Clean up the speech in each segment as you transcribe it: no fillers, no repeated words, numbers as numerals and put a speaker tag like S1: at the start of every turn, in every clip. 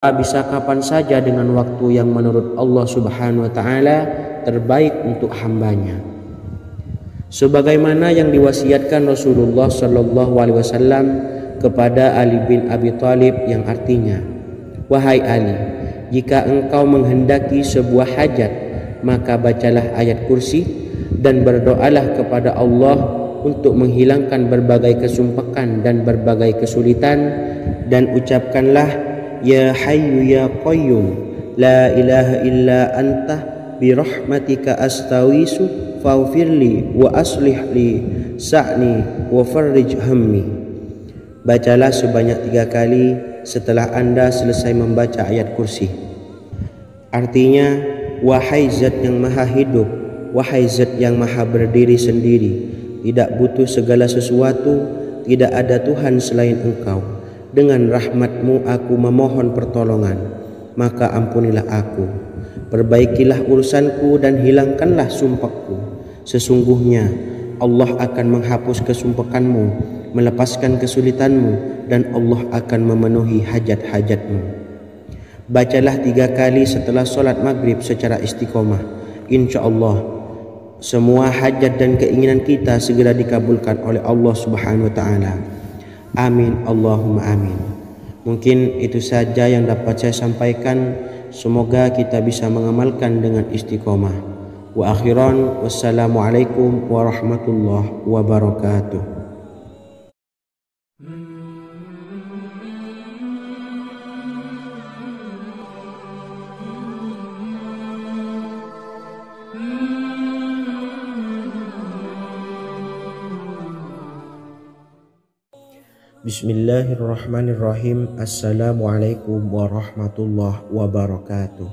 S1: bisa kapan saja dengan waktu yang menurut Allah Subhanahu wa taala terbaik untuk hambanya. Sebagaimana yang diwasiatkan Rasulullah sallallahu alaihi wasallam kepada Ali bin Abi Thalib, yang artinya, "Wahai Ali, jika engkau menghendaki sebuah hajat, maka bacalah ayat kursi dan berdoalah kepada Allah untuk menghilangkan berbagai kesumpakan dan berbagai kesulitan, dan ucapkanlah, Ya Hayyu Ya Qayyum, La ilaha illa anta, birahmatika astawisu, faghfirli wa aslih li sa'ni wa farrij hammi." Bacalah sebanyak 3 kali setelah Anda selesai membaca ayat kursi. Artinya, wahai Zat yang maha hidup, wahai Zat yang maha berdiri sendiri, tidak butuh segala sesuatu, tidak ada Tuhan selain Engkau. Dengan rahmat-Mu aku memohon pertolongan, maka ampunilah aku. Perbaikilah urusanku dan hilangkanlah sumpahku. Sesungguhnya Allah akan menghapus kesumpakanmu, melepaskan kesulitanmu, dan Allah akan memenuhi hajat-hajatmu. Bacalah 3 kali setelah sholat maghrib secara istiqomah. Insya Allah semua hajat dan keinginan kita segera dikabulkan oleh Allah Subhanahu wa taala. Amin Allahumma amin. Mungkin itu saja yang dapat saya sampaikan. Semoga kita bisa mengamalkan dengan istiqomah. Wa akhiran, wassalamualaikum warahmatullahi wabarakatuh. Bismillahirrahmanirrahim. Assalamualaikum warahmatullahi wabarakatuh.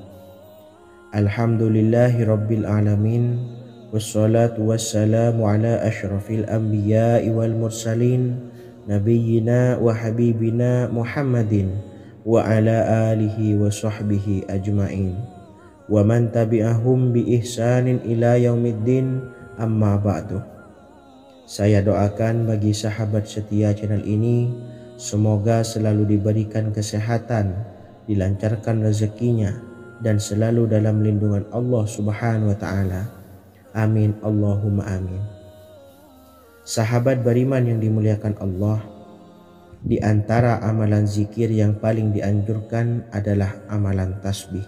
S1: Alhamdulillahi rabbil alamin, wassalatu wassalamu ala asyrafil anbiya'i wal mursalin, nabiyyina wa habibina Muhammadin wa ala alihi wa sahbihi ajma'in, wa man tabi'ahum bi ihsanin ila yaumiddin, amma ba'du. Saya doakan bagi sahabat setia channel ini, semoga selalu diberikan kesehatan, dilancarkan rezekinya, dan selalu dalam lindungan Allah Subhanahu wa taala. Amin Allahumma amin. Sahabat beriman yang dimuliakan Allah, di antara amalan zikir yang paling dianjurkan adalah amalan tasbih,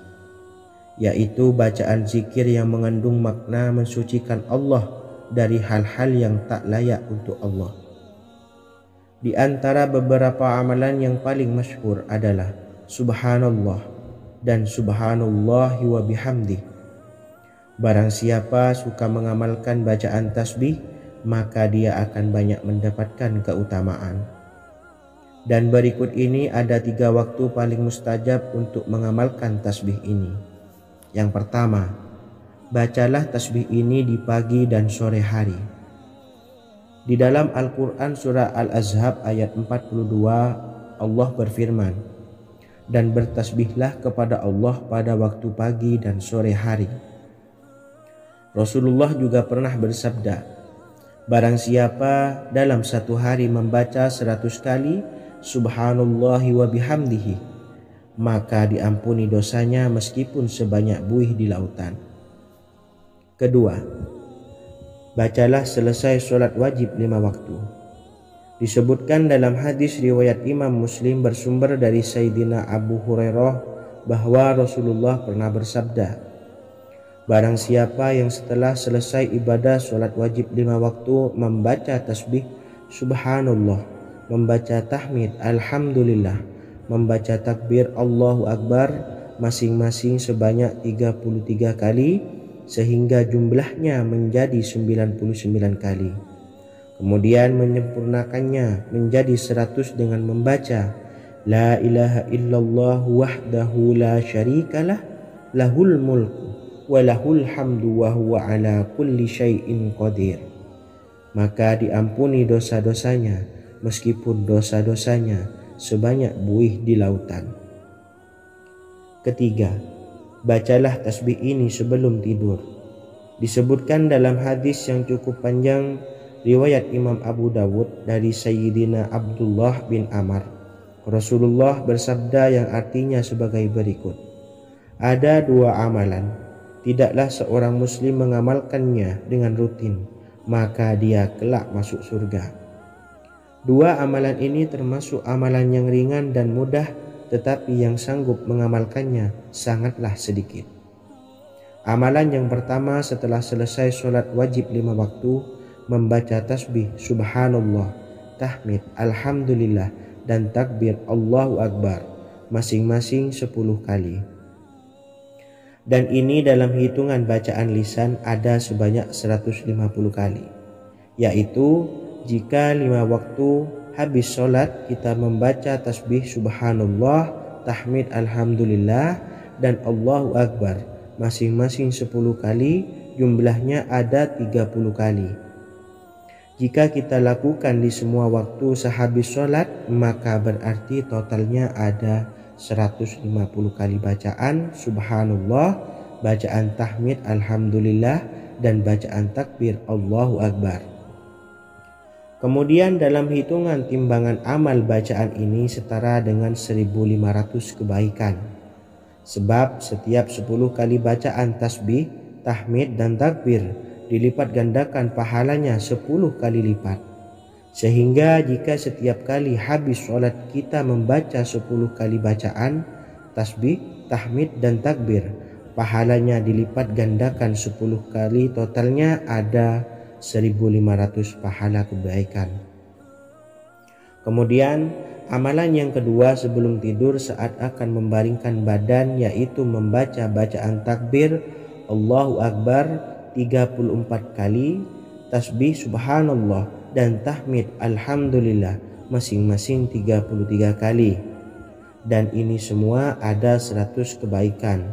S1: yaitu bacaan zikir yang mengandung makna mensucikan Allah dari hal-hal yang tak layak untuk Allah. Di antara beberapa amalan yang paling masyhur adalah Subhanallah dan Subhanallahi wa bihamdih. Barang siapa suka mengamalkan bacaan tasbih, maka dia akan banyak mendapatkan keutamaan. Dan berikut ini ada 3 waktu paling mustajab untuk mengamalkan tasbih ini. Yang pertama, bacalah tasbih ini di pagi dan sore hari. Di dalam Al-Quran surah Al-Ahzab ayat 42, Allah berfirman, "Dan bertasbihlah kepada Allah pada waktu pagi dan sore hari." Rasulullah juga pernah bersabda, "Barang siapa dalam satu hari membaca 100 kali Subhanallahi wa bihamdihi, maka diampuni dosanya meskipun sebanyak buih di lautan." Kedua, bacalah selesai sholat wajib 5 waktu. Disebutkan dalam hadis riwayat Imam Muslim bersumber dari Sayyidina Abu Hurairah bahwa Rasulullah pernah bersabda, "Barang siapa yang setelah selesai ibadah sholat wajib 5 waktu membaca tasbih Subhanallah, membaca tahmid Alhamdulillah, membaca takbir Allahu Akbar masing-masing sebanyak 33 kali, sehingga jumlahnya menjadi 99 kali. Kemudian menyempurnakannya menjadi 100 dengan membaca La ilaha illallah wahdahu la syarikalah, lahul mulku wa lahul hamdu wa huwa ala kulli syai'in qadir. Maka diampuni dosa-dosanya meskipun dosa-dosanya sebanyak buih di lautan. Ketiga, bacalah tasbih ini sebelum tidur. Disebutkan dalam hadis yang cukup panjang riwayat Imam Abu Dawud dari Sayyidina Abdullah bin Amr Rasulullah bersabda yang artinya sebagai berikut. Ada dua amalan, tidaklah seorang muslim mengamalkannya dengan rutin, maka dia kelak masuk surga. Dua amalan ini termasuk amalan yang ringan dan mudah, tetapi yang sanggup mengamalkannya sangatlah sedikit. Amalan yang pertama setelah selesai sholat wajib 5 waktu, membaca tasbih subhanallah, tahmid, alhamdulillah, dan takbir Allahu Akbar masing-masing 10 kali. Dan ini dalam hitungan bacaan lisan ada sebanyak 150 kali, yaitu jika 5 waktu habis sholat kita membaca tasbih subhanallah, tahmid, alhamdulillah, dan Allahu Akbar masing-masing 10 kali, jumlahnya ada 30 kali. Jika kita lakukan di semua waktu sehabis sholat, maka berarti totalnya ada 150 kali bacaan subhanallah, bacaan tahmid alhamdulillah, dan bacaan takbir Allahu Akbar. Kemudian dalam hitungan timbangan amal bacaan ini setara dengan 1500 kebaikan. Sebab setiap 10 kali bacaan tasbih, tahmid, dan takbir dilipat gandakan pahalanya 10 kali lipat. Sehingga jika setiap kali habis sholat kita membaca 10 kali bacaan tasbih, tahmid, dan takbir, pahalanya dilipat gandakan 10 kali, totalnya ada 1500 pahala kebaikan. Kemudian amalan yang kedua sebelum tidur saat akan membaringkan badan, yaitu membaca bacaan takbir Allahu Akbar 34 kali, tasbih subhanallah, dan tahmid alhamdulillah masing-masing 33 kali. Dan ini semua ada 100 kebaikan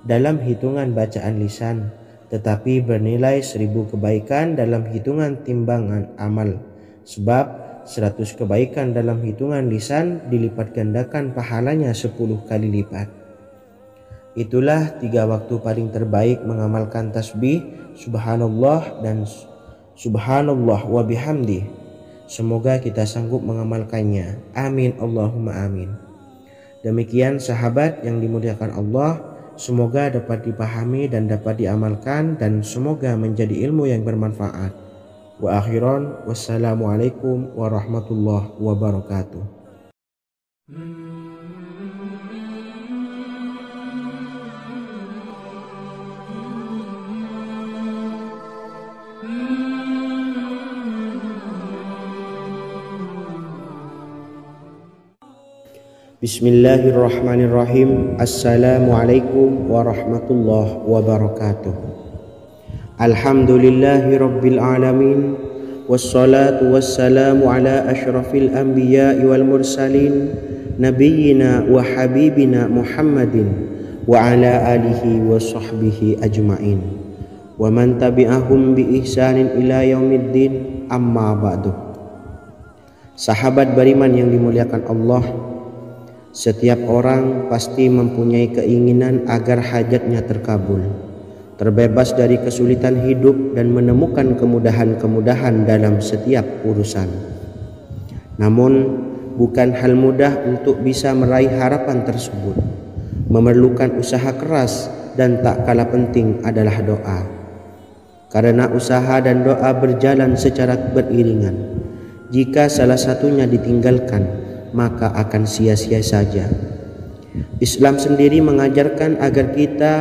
S1: dalam hitungan bacaan lisan, tetapi bernilai 1000 kebaikan dalam hitungan timbangan amal. Sebab 100 kebaikan dalam hitungan lisan dilipat gandakan pahalanya 10 kali lipat. Itulah 3 waktu paling terbaik mengamalkan tasbih subhanallah dan subhanallah wa bihamdi. Semoga kita sanggup mengamalkannya. Amin Allahumma amin. Demikian sahabat yang dimuliakan Allah, semoga dapat dipahami dan dapat diamalkan, dan semoga menjadi ilmu yang bermanfaat. Wa akhiran, wassalamualaikum warahmatullahi wabarakatuh. Bismillahirrahmanirrahim. Assalamualaikum warahmatullahi wabarakatuh. Alhamdulillahi rabbil alamin, wassalatu wassalamu ala ashrafil anbiya'i wal mursalin, nabiyyina wa habibina Muhammadin wa ala alihi wa sahbihi ajma'in, wa man tabi'ahum bi ihsanin ila yaumiddin, amma ba'du. Sahabat beriman yang dimuliakan Allah, setiap orang pasti mempunyai keinginan agar hajatnya terkabul, terbebas dari kesulitan hidup, dan menemukan kemudahan-kemudahan dalam setiap urusan. Namun, bukan hal mudah untuk bisa meraih harapan tersebut. Memerlukan usaha keras, dan tak kalah penting adalah doa. Karena usaha dan doa berjalan secara beriringan. Jika salah satunya ditinggalkan, maka akan sia-sia saja. Islam sendiri mengajarkan agar kita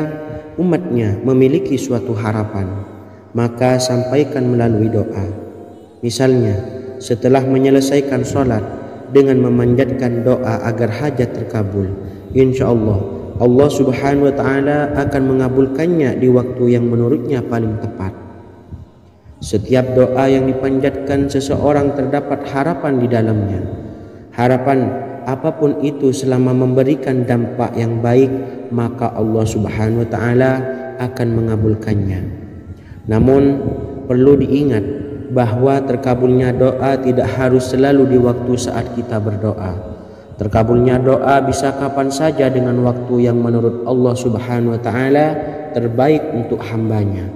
S1: umatnya memiliki suatu harapan, maka sampaikan melalui doa. Misalnya, setelah menyelesaikan sholat dengan memanjatkan doa agar hajat terkabul, insya Allah Allah subhanahu wa ta'ala akan mengabulkannya di waktu yang menurutnya paling tepat. Setiap doa yang dipanjatkan seseorang terdapat harapan di dalamnya. Harapan apapun itu selama memberikan dampak yang baik, maka Allah subhanahu wa ta'ala akan mengabulkannya. Namun perlu diingat bahwa terkabulnya doa tidak harus selalu di waktu saat kita berdoa. Terkabulnya doa bisa kapan saja dengan waktu yang menurut Allah subhanahu wa ta'ala terbaik untuk hambanya.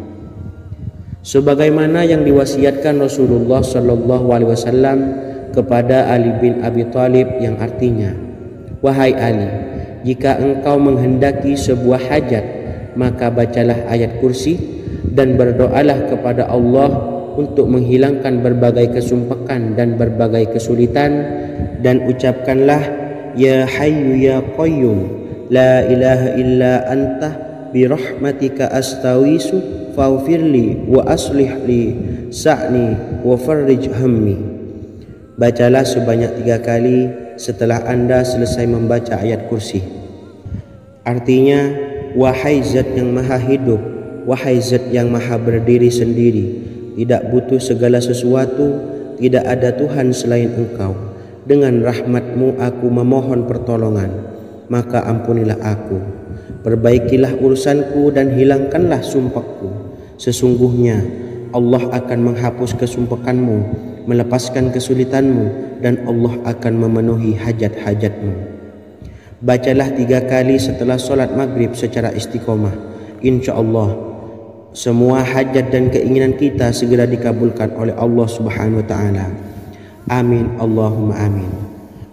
S1: Sebagaimana yang diwasiatkan Rasulullah sallallahu alaihi wasallam, kepada Ali bin Abi Thalib yang artinya, "Wahai Ali, jika engkau menghendaki sebuah hajat, maka bacalah ayat kursi dan berdoalah kepada Allah untuk menghilangkan berbagai kesumpakan dan berbagai kesulitan, dan ucapkanlah, Ya Hayyu Ya Qayyum, la ilaha illa anta birahmatika astawisu faghfirli wa aslih li sa'ni wa farrij hammi." Bacalah sebanyak 3 kali setelah Anda selesai membaca ayat kursi. Artinya, wahai zat yang maha hidup, wahai zat yang maha berdiri sendiri, tidak butuh segala sesuatu, tidak ada Tuhan selain Engkau. Dengan rahmat-Mu aku memohon pertolongan, maka ampunilah aku. Perbaikilah urusanku dan hilangkanlah sumpahku. Sesungguhnya Allah akan menghapus kesumpakanmu, melepaskan kesulitanmu, dan Allah akan memenuhi hajat-hajatmu. Bacalah 3 kali setelah solat maghrib secara istiqomah. Insya Allah semua hajat dan keinginan kita segera dikabulkan oleh Allah Subhanahu wa Ta'ala. Amin Allahumma amin.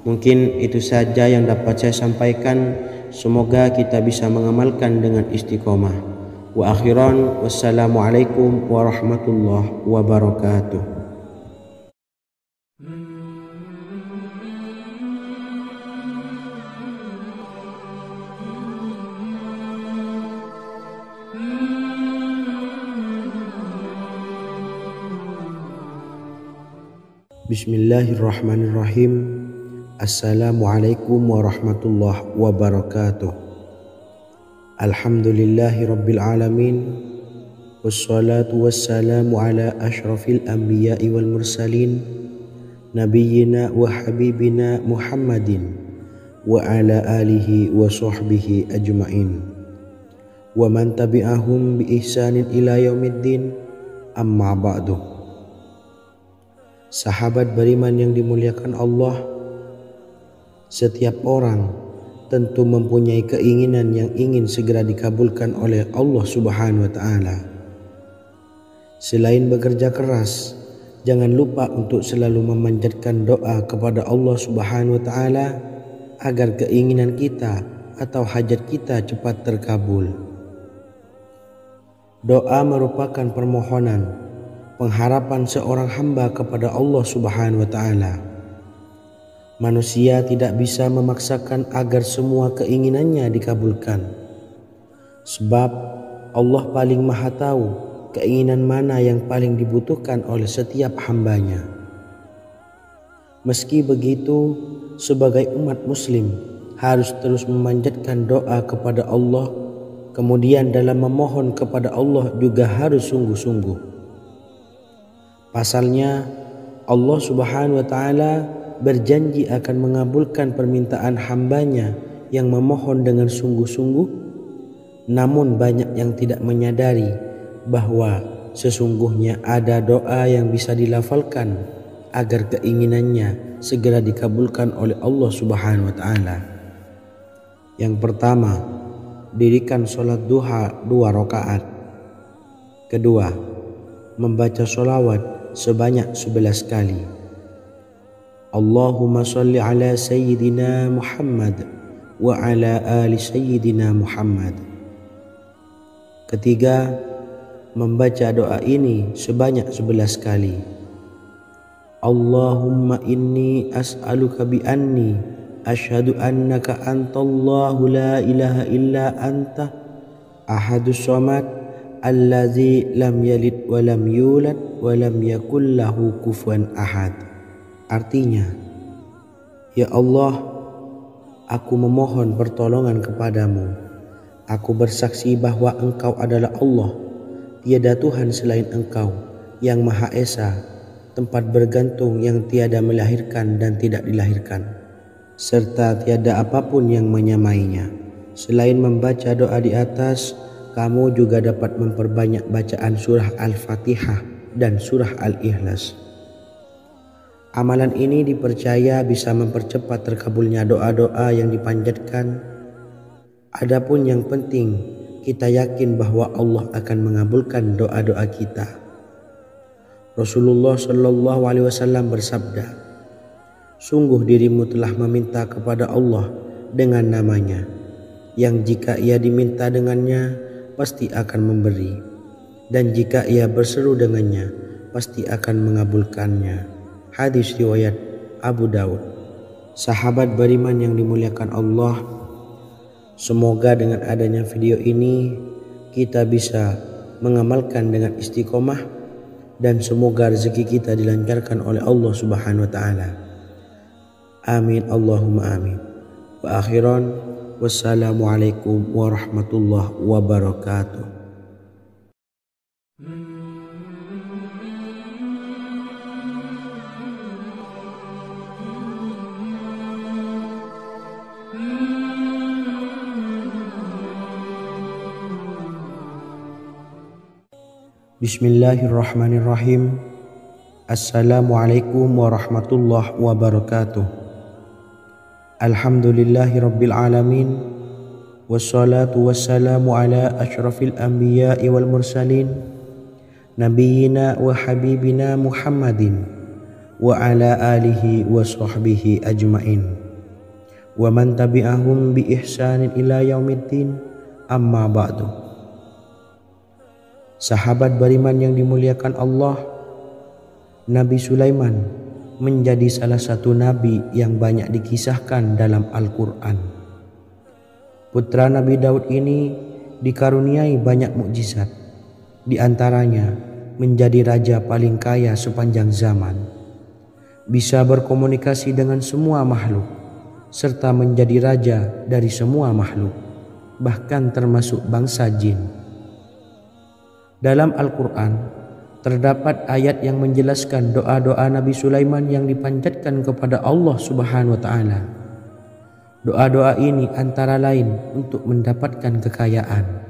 S1: Mungkin itu saja yang dapat saya sampaikan. Semoga kita bisa mengamalkan dengan istiqomah. Wa akhiran, wassalamualaikum warahmatullahi wabarakatuh. Bismillahirrahmanirrahim. Assalamualaikum warahmatullahi wabarakatuh. Alhamdulillahi rabbil alamin. Wassalatu wassalamu ala ashrafil anbiya'i wal mursalin, nabiyyina wa habibina Muhammadin wa ala alihi wa sahbihi ajma'in wa man tabi'ahum bi ihsanin ila yaumiddin, amma ba'du. Sahabat beriman yang dimuliakan Allah, setiap orang tentu mempunyai keinginan yang ingin segera dikabulkan oleh Allah Subhanahu wa Ta'ala. Selain bekerja keras, jangan lupa untuk selalu memanjatkan doa kepada Allah Subhanahu wa Ta'ala agar keinginan kita atau hajat kita cepat terkabul. Doa merupakan permohonan, pengharapan seorang hamba kepada Allah Subhanahu wa Ta'ala. Manusia tidak bisa memaksakan agar semua keinginannya dikabulkan, sebab Allah paling maha tahu keinginan mana yang paling dibutuhkan oleh setiap hambanya. Meski begitu, sebagai umat muslim harus terus memanjatkan doa kepada Allah, kemudian dalam memohon kepada Allah juga harus sungguh-sungguh. Pasalnya Allah Subhanahu wa Ta'ala berjanji akan mengabulkan permintaan hambanya yang memohon dengan sungguh-sungguh. Namun banyak yang tidak menyadari bahwa sesungguhnya ada doa yang bisa dilafalkan agar keinginannya segera dikabulkan oleh Allah Subhanahu wa Ta'ala. Yang pertama, dirikan sholat duha 2 rakaat. Kedua, membaca sholawat sebanyak 11 kali. Allahumma sholli ala sayyidina Muhammad wa ala ali sayyidina Muhammad. Ketiga, membaca doa ini sebanyak 11 kali. Allahumma inni as'aluka bi anni asyhadu annaka antallahu la ilaha illa anta ahadus samad allazi lam yalid wa lam yulad wa lam yakul lahu kufuwan ahad. Artinya, ya Allah, aku memohon pertolongan kepadamu. Aku bersaksi bahwa Engkau adalah Allah, tiada Tuhan selain Engkau, yang Maha Esa, tempat bergantung yang tiada melahirkan dan tidak dilahirkan, serta tiada apapun yang menyamainya. Selain membaca doa di atas, kamu juga dapat memperbanyak bacaan surah Al-Fatihah dan surah Al-Ikhlas. Amalan ini dipercaya bisa mempercepat terkabulnya doa-doa yang dipanjatkan. Adapun yang penting, kita yakin bahwa Allah akan mengabulkan doa-doa kita. Rasulullah Shallallahu Alaihi Wasallam bersabda, Sungguh dirimu telah meminta kepada Allah dengan namanya, yang jika ia diminta dengannya pasti akan memberi, dan jika ia berseru dengannya pasti akan mengabulkannya. Hadis riwayat Abu Daud. Sahabat beriman yang dimuliakan Allah, semoga dengan adanya video ini kita bisa mengamalkan dengan istiqomah, dan semoga rezeki kita dilancarkan oleh Allah Subhanahu wa taala. Amin Allahumma amin. Wa akhiran, wassalamualaikum warahmatullahi wabarakatuh. Bismillahirrahmanirrahim. Assalamualaikum warahmatullahi wabarakatuh. Alhamdulillahi rabbil alamin, wassalatu wassalamu ala asyrafil anbiya'i wal mursalin, nabiyyina wa habibina Muhammadin wa ala alihi wa sahbihi ajmain, wa man tabi'ahum bi ihsanin ila yaumiddin, amma ba'du. Sahabat beriman yang dimuliakan Allah, Nabi Sulaiman menjadi salah satu nabi yang banyak dikisahkan dalam Al-Quran. Putra Nabi Daud ini dikaruniai banyak mukjizat, di antaranya menjadi raja paling kaya sepanjang zaman, bisa berkomunikasi dengan semua makhluk, serta menjadi raja dari semua makhluk, bahkan termasuk bangsa jin. Dalam Al-Quran terdapat ayat yang menjelaskan doa-doa Nabi Sulaiman yang dipanjatkan kepada Allah Subhanahu wa taala. Doa-doa ini antara lain untuk mendapatkan kekayaan.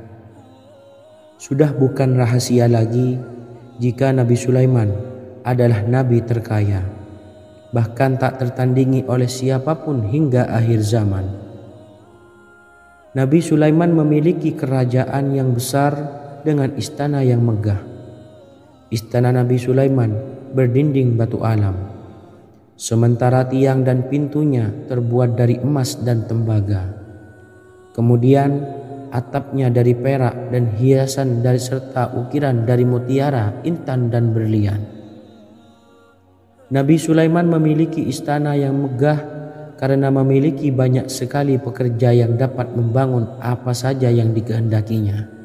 S1: Sudah bukan rahasia lagi jika Nabi Sulaiman adalah nabi terkaya, bahkan tak tertandingi oleh siapapun hingga akhir zaman. Nabi Sulaiman memiliki kerajaan yang besar dengan istana yang megah. Istana Nabi Sulaiman berdinding batu alam, sementara tiang dan pintunya terbuat dari emas dan tembaga. Kemudian atapnya dari perak dan hiasan dari serta ukiran dari mutiara, intan dan berlian. Nabi Sulaiman memiliki istana yang megah karena memiliki banyak sekali pekerja yang dapat membangun apa saja yang dikehendakinya.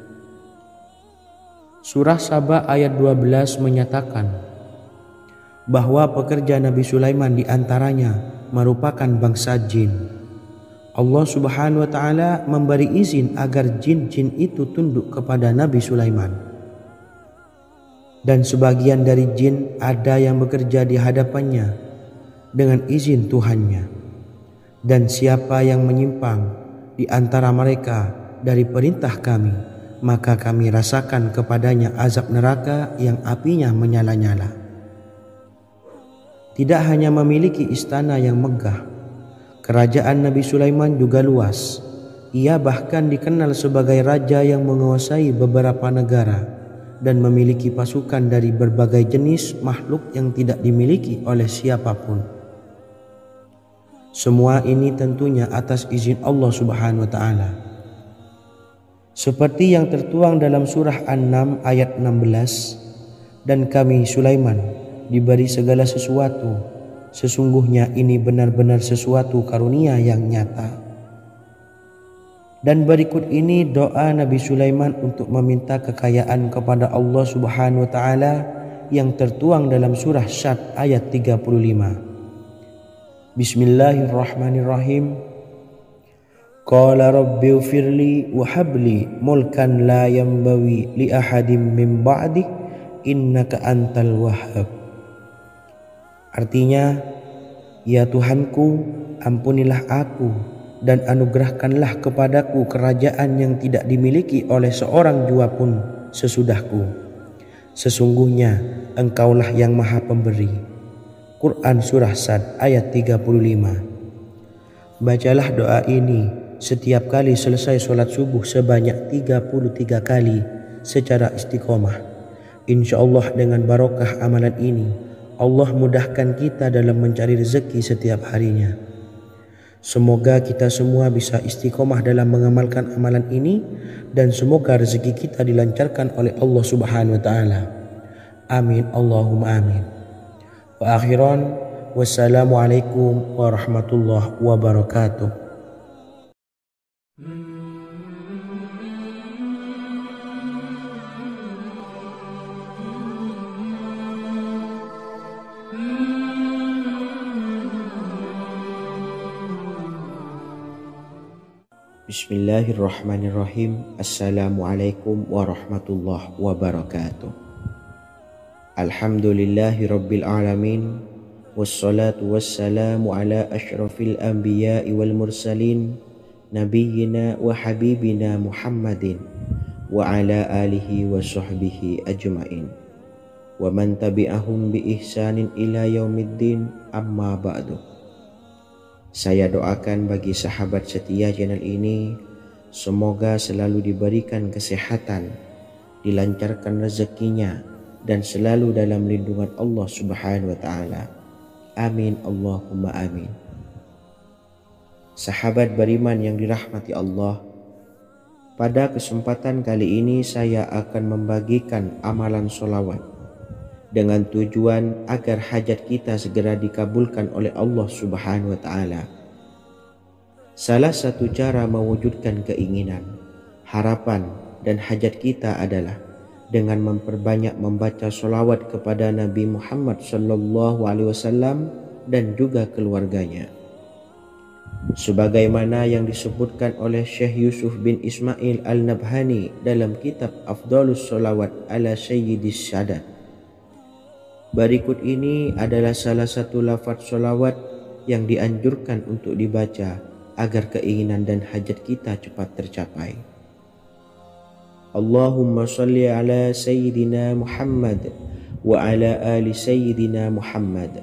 S1: Surah Saba ayat 12 menyatakan bahwa pekerja Nabi Sulaiman diantaranya merupakan bangsa jin. Allah Subhanahu wa taala memberi izin agar jin-jin itu tunduk kepada Nabi Sulaiman. Dan sebagian dari jin ada yang bekerja di hadapannya dengan izin Tuhannya. Dan siapa yang menyimpang di antara mereka dari perintah kami, maka kami rasakan kepadanya azab neraka yang apinya menyala-nyala. Tidak hanya memiliki istana yang megah, kerajaan Nabi Sulaiman juga luas. Ia bahkan dikenal sebagai raja yang menguasai beberapa negara dan memiliki pasukan dari berbagai jenis makhluk yang tidak dimiliki oleh siapapun. Semua ini tentunya atas izin Allah Subhanahu wa taala. Seperti yang tertuang dalam surah An-Naml ayat 16, dan kami Sulaiman diberi segala sesuatu, sesungguhnya ini benar-benar sesuatu karunia yang nyata. Dan berikut ini doa Nabi Sulaiman untuk meminta kekayaan kepada Allah Subhanahu wa taala yang tertuang dalam surah Syad ayat 35. Bismillahirrahmanirrahim. Qala rabbi ufirli wa habli mulkan la yanbawi li ahadim min ba'di innaka antal wahhab. Artinya, ya Tuhanku, ampunilah aku dan anugerahkanlah kepadaku kerajaan yang tidak dimiliki oleh seorang jua pun sesudahku. Sesungguhnya Engkaulah yang Maha Pemberi. Quran Surah Sad ayat 35. Bacalah doa ini setiap kali selesai sholat subuh sebanyak 33 kali secara istiqomah. Insya Allah dengan barokah amalan ini, Allah mudahkan kita dalam mencari rezeki setiap harinya. Semoga kita semua bisa istiqomah dalam mengamalkan amalan ini, dan semoga rezeki kita dilancarkan oleh Allah Subhanahu wa taala. Amin Allahumma amin. Wa akhiran, wassalamualaikum warahmatullahi wabarakatuh. Bismillahirrahmanirrahim. Assalamualaikum warahmatullahi wabarakatuh. Alhamdulillahi rabbil alamin, wassalatu wassalamu ala ashrafil anbiya'i wal mursalin, nabiyyina wa habibina Muhammadin wa ala alihi wa sahbihi ajma'in, wa man tabi'ahum bi ihsanin ila yaumiddin, amma ba'du. Saya doakan bagi sahabat setia channel ini, semoga selalu diberikan kesehatan, dilancarkan rezekinya, dan selalu dalam lindungan Allah Subhanahu wa taala. Amin Allahumma amin. Sahabat beriman yang dirahmati Allah, pada kesempatan kali ini saya akan membagikan amalan sholawat dengan tujuan agar hajat kita segera dikabulkan oleh Allah Subhanahu wa taala. Salah satu cara mewujudkan keinginan, harapan, dan hajat kita adalah dengan memperbanyak membaca sholawat kepada Nabi Muhammad SAW dan juga keluarganya. Sebagaimana yang disebutkan oleh Syekh Yusuf bin Ismail Al-Nabhani dalam kitab Afdhalus Sholawat ala Sayyidis Sadat. Berikut ini adalah salah satu lafaz sholawat yang dianjurkan untuk dibaca agar keinginan dan hajat kita cepat tercapai. Allahumma sholli ala Sayyidina Muhammad wa ala ali Sayyidina Muhammad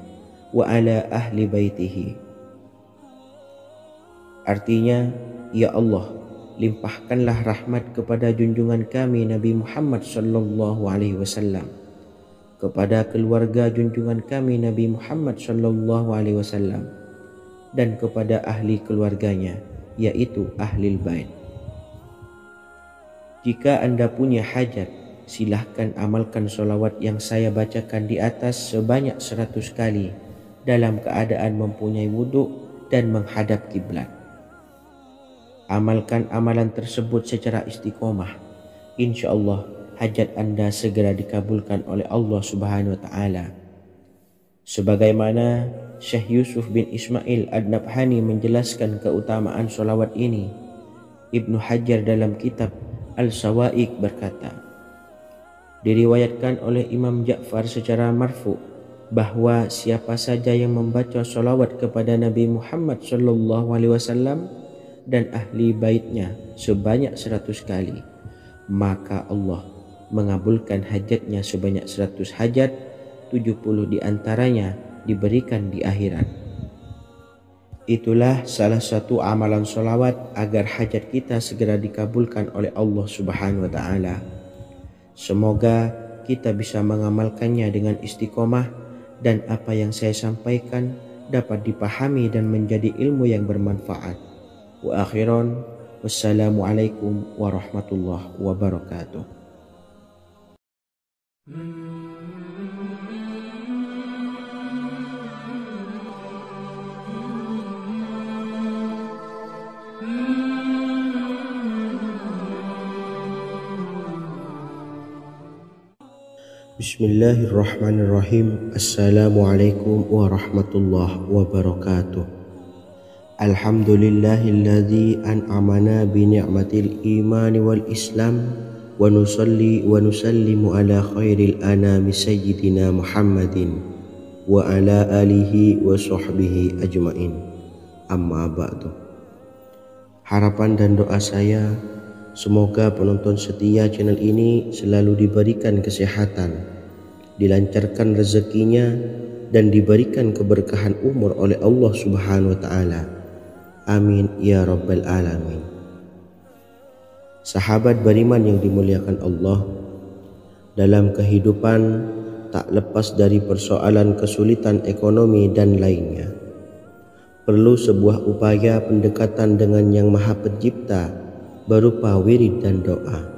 S1: wa ala ahli baitihi. Artinya, ya Allah, limpahkanlah rahmat kepada junjungan kami Nabi Muhammad SAW, kepada keluarga junjungan kami Nabi Muhammad SAW, dan kepada ahli keluarganya, yaitu ahlil bait. Jika Anda punya hajat, silahkan amalkan sholawat yang saya bacakan di atas sebanyak 100 kali dalam keadaan mempunyai wudhu dan menghadap kiblat. Amalkan amalan tersebut secara istiqomah. Insya Allah hajat Anda segera dikabulkan oleh Allah Subhanahu wa taala. Sebagaimana Syekh Yusuf bin Ismail Ad-Nabhani menjelaskan keutamaan sholawat ini, Ibnu Hajar dalam kitab Al-Sawa'iq berkata, diriwayatkan oleh Imam Ja'far secara marfu bahwa siapa saja yang membaca sholawat kepada Nabi Muhammad SAW dan ahli baitnya sebanyak 100 kali, maka Allah mengabulkan hajatnya sebanyak 100 hajat, 70 diantaranya diberikan di akhirat. Itulah salah satu amalan sholawat agar hajat kita segera dikabulkan oleh Allah Subhanahu wa taala. Semoga kita bisa mengamalkannya dengan istiqomah, dan apa yang saya sampaikan dapat dipahami dan menjadi ilmu yang bermanfaat. Wa akhiran, wassalamualaikum warahmatullahi wabarakatuh. Bismillahirrahmanirrahim. Assalamualaikum warahmatullahi wabarakatuh. Alhamdulillahilladzi an'amana bi ni'matil imani wal islam, wa nusalli wa nusallimu ala khairil anami sayyidina Muhammadin wa ala alihi wa sahbihi ajmain, amma ba'du. Harapan dan doa saya, semoga penonton setia channel ini selalu diberikan kesehatan, dilancarkan rezekinya, dan diberikan keberkahan umur oleh Allah Subhanahu wa taala. Amin ya rabbal alamin. Sahabat beriman yang dimuliakan Allah, dalam kehidupan tak lepas dari persoalan kesulitan ekonomi dan lainnya. Perlu sebuah upaya pendekatan dengan Yang Maha Pencipta berupa wirid dan doa.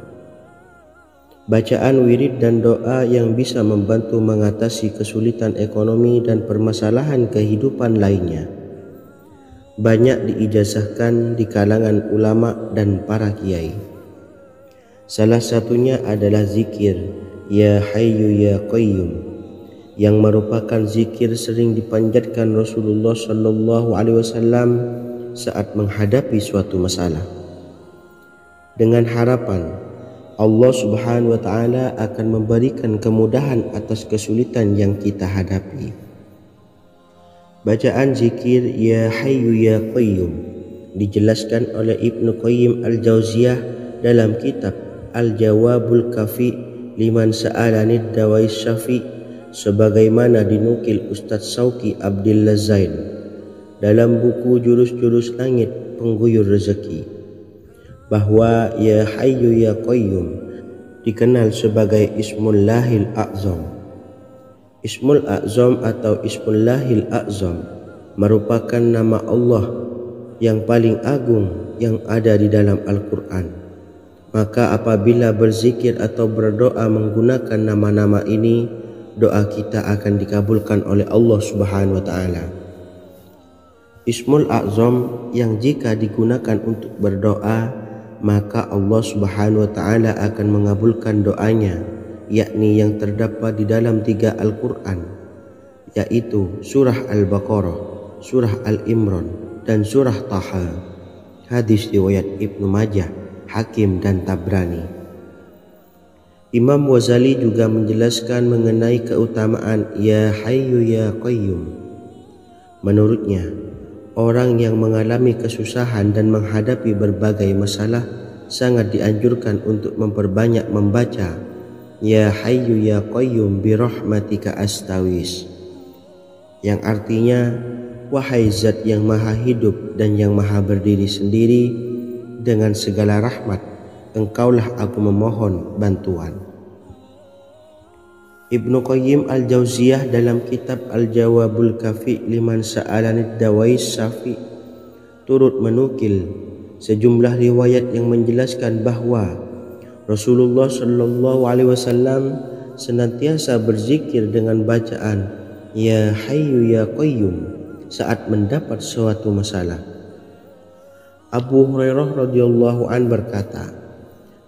S1: Bacaan wirid dan doa yang bisa membantu mengatasi kesulitan ekonomi dan permasalahan kehidupan lainnya banyak diijazahkan di kalangan ulama dan para kiai. Salah satunya adalah zikir Ya Hayyu Ya Qayyum, yang merupakan zikir sering dipanjatkan Rasulullah SAW saat menghadapi suatu masalah, dengan harapan Allah Subhanahu wa Ta'ala akan memberikan kemudahan atas kesulitan yang kita hadapi. Bacaan zikir Ya Hayyu Ya Qayyum dijelaskan oleh Ibnu Qayyim Al-Jauziyah dalam kitab Al-Jawabul Kafi liman sa'alanid dawais syafi, sebagaimana dinukil Ustadz Sauki Abdillah Zain dalam buku Jurus-Jurus Langit Pengguyur Rezeki, bahwa Ya Hayyu Ya Qayyum dikenal sebagai Ismullahil A'zam. Ismul A'zam atau Ismullahil A'zam merupakan nama Allah yang paling agung yang ada di dalam Al-Quran. Maka apabila berzikir atau berdoa menggunakan nama-nama ini, doa kita akan dikabulkan oleh Allah Subhanahu wa Ta'ala. Ismul A'zam yang jika digunakan untuk berdoa, maka Allah Subhanahu wa Ta'ala akan mengabulkan doanya, yakni yang terdapat di dalam 3 Al-Quran, yaitu surah Al-Baqarah, surah Al-Imran, dan surah Taha. Hadis riwayat Ibnu Majah, Hakim, dan Tabrani. Imam Ghazali juga menjelaskan mengenai keutamaan Ya Hayyu Ya Qayyum. Menurutnya, orang yang mengalami kesusahan dan menghadapi berbagai masalah sangat dianjurkan untuk memperbanyak membaca Ya Hayyu Ya Qayyum birahmatika astawis, yang artinya, wahai Zat yang maha hidup dan yang maha berdiri sendiri, dengan segala rahmat Engkaulah aku memohon bantuan. Ibnu Qayyim Al-Jauziyah dalam kitab Al-Jawabul Kafi liman sa'alanid dawais syafi turut menukil sejumlah riwayat yang menjelaskan bahwa Rasulullah SAW senantiasa berzikir dengan bacaan Ya Hayyu Ya Qayyum saat mendapat suatu masalah. Abu Hurairah radhiyallahu an berkata,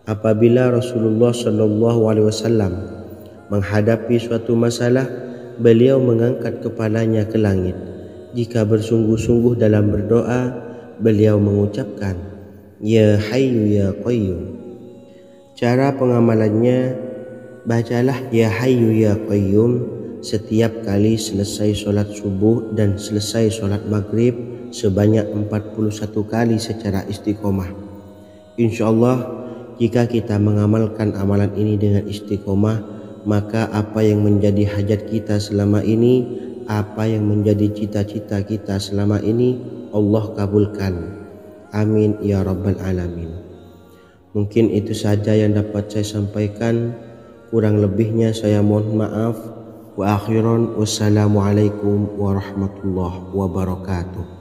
S1: apabila Rasulullah SAW menghadapi suatu masalah, beliau mengangkat kepalanya ke langit. Jika bersungguh-sungguh dalam berdoa, beliau mengucapkan Ya Hayyu Ya Qayyum. Cara pengamalannya, bacalah Ya Hayyu Ya Qayyum setiap kali selesai sholat subuh dan selesai sholat maghrib sebanyak 41 kali secara istiqomah. Insyaallah, jika kita mengamalkan amalan ini dengan istiqomah, maka apa yang menjadi hajat kita selama ini, apa yang menjadi cita-cita kita selama ini, Allah kabulkan. Amin ya rabbal alamin. Mungkin itu saja yang dapat saya sampaikan. Kurang lebihnya saya mohon maaf. Wa akhiran, wassalamualaikum warahmatullahi wabarakatuh.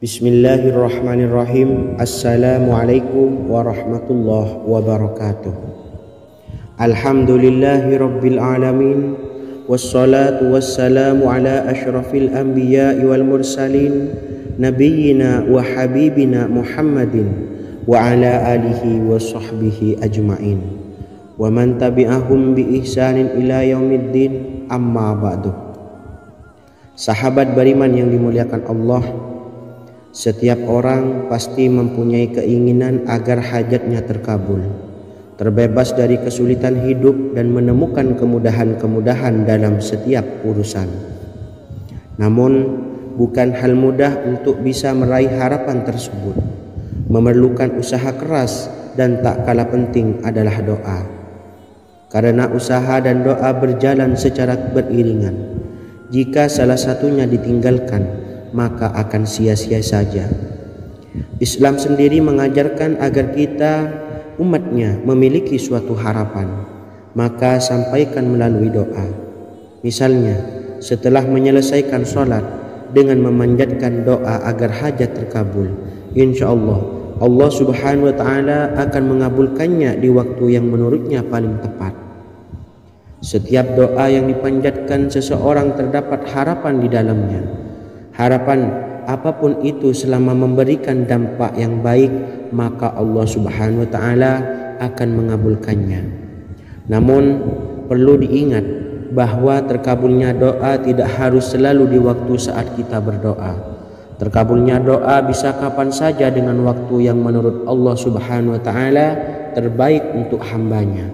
S1: Bismillahirrahmanirrahim. Assalamualaikum warahmatullahi wabarakatuh. Alhamdulillahi rabbil alamin, wassalatu wassalamu ala ashrafil anbiya'i wal mursalin, nabiyyina wa habibina Muhammadin wa ala alihi wa sahbihi ajma'in, wa man tabi'ahum bi ihsanin ila yaumiddin, amma ba'du. Sahabat beriman yang dimuliakan Allah, setiap orang pasti mempunyai keinginan agar hajatnya terkabul, terbebas dari kesulitan hidup dan menemukan kemudahan-kemudahan dalam setiap urusan. Namun, bukan hal mudah untuk bisa meraih harapan tersebut. Memerlukan usaha keras dan tak kalah penting adalah doa. karena usaha dan doa berjalan secara beriringan. Jika salah satunya ditinggalkan, maka akan sia-sia saja. Islam sendiri mengajarkan agar kita umatnya memiliki suatu harapan, maka sampaikan melalui doa. Misalnya, setelah menyelesaikan sholat dengan memanjatkan doa agar hajat terkabul, insya Allah Subhanahu wa Ta'ala akan mengabulkannya di waktu yang menurutnya paling tepat. Setiap doa yang dipanjatkan seseorang terdapat harapan di dalamnya. Harapan apapun itu selama memberikan dampak yang baik, maka Allah Subhanahu wa Ta'ala akan mengabulkannya. Namun perlu diingat bahwa terkabulnya doa tidak harus selalu di waktu saat kita berdoa. Terkabulnya doa bisa kapan saja dengan waktu yang menurut Allah Subhanahu wa Ta'ala terbaik untuk hambanya.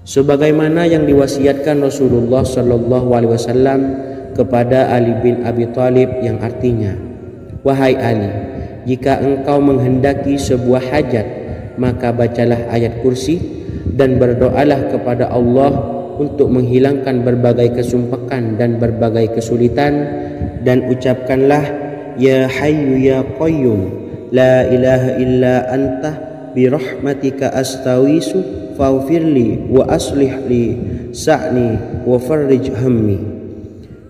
S1: Sebagaimana yang diwasiatkan Rasulullah Sallallahu Alaihi Wasallam kepada Ali bin Abi Thalib, yang artinya, "Wahai Ali, jika engkau menghendaki sebuah hajat, maka bacalah ayat kursi dan berdoalah kepada Allah untuk menghilangkan berbagai kesumpekan dan berbagai kesulitan, dan ucapkanlah, Ya Hayyu Ya Qayyum, La ilaha illa anta birahmatika astawisu faghfirli wa aslih li sa'ni wa farrij hammi."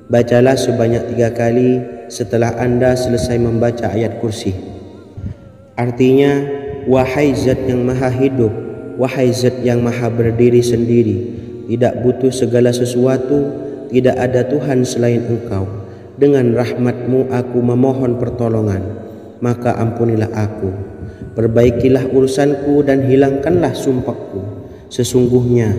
S1: Bacalah sebanyak 3 kali setelah Anda selesai membaca ayat kursi. Artinya, wahai zat yang maha hidup, wahai zat yang maha berdiri sendiri, tidak butuh segala sesuatu, tidak ada Tuhan selain Engkau. Dengan rahmat-Mu aku memohon pertolongan, maka ampunilah aku. Perbaikilah urusanku dan hilangkanlah sumpahku. Sesungguhnya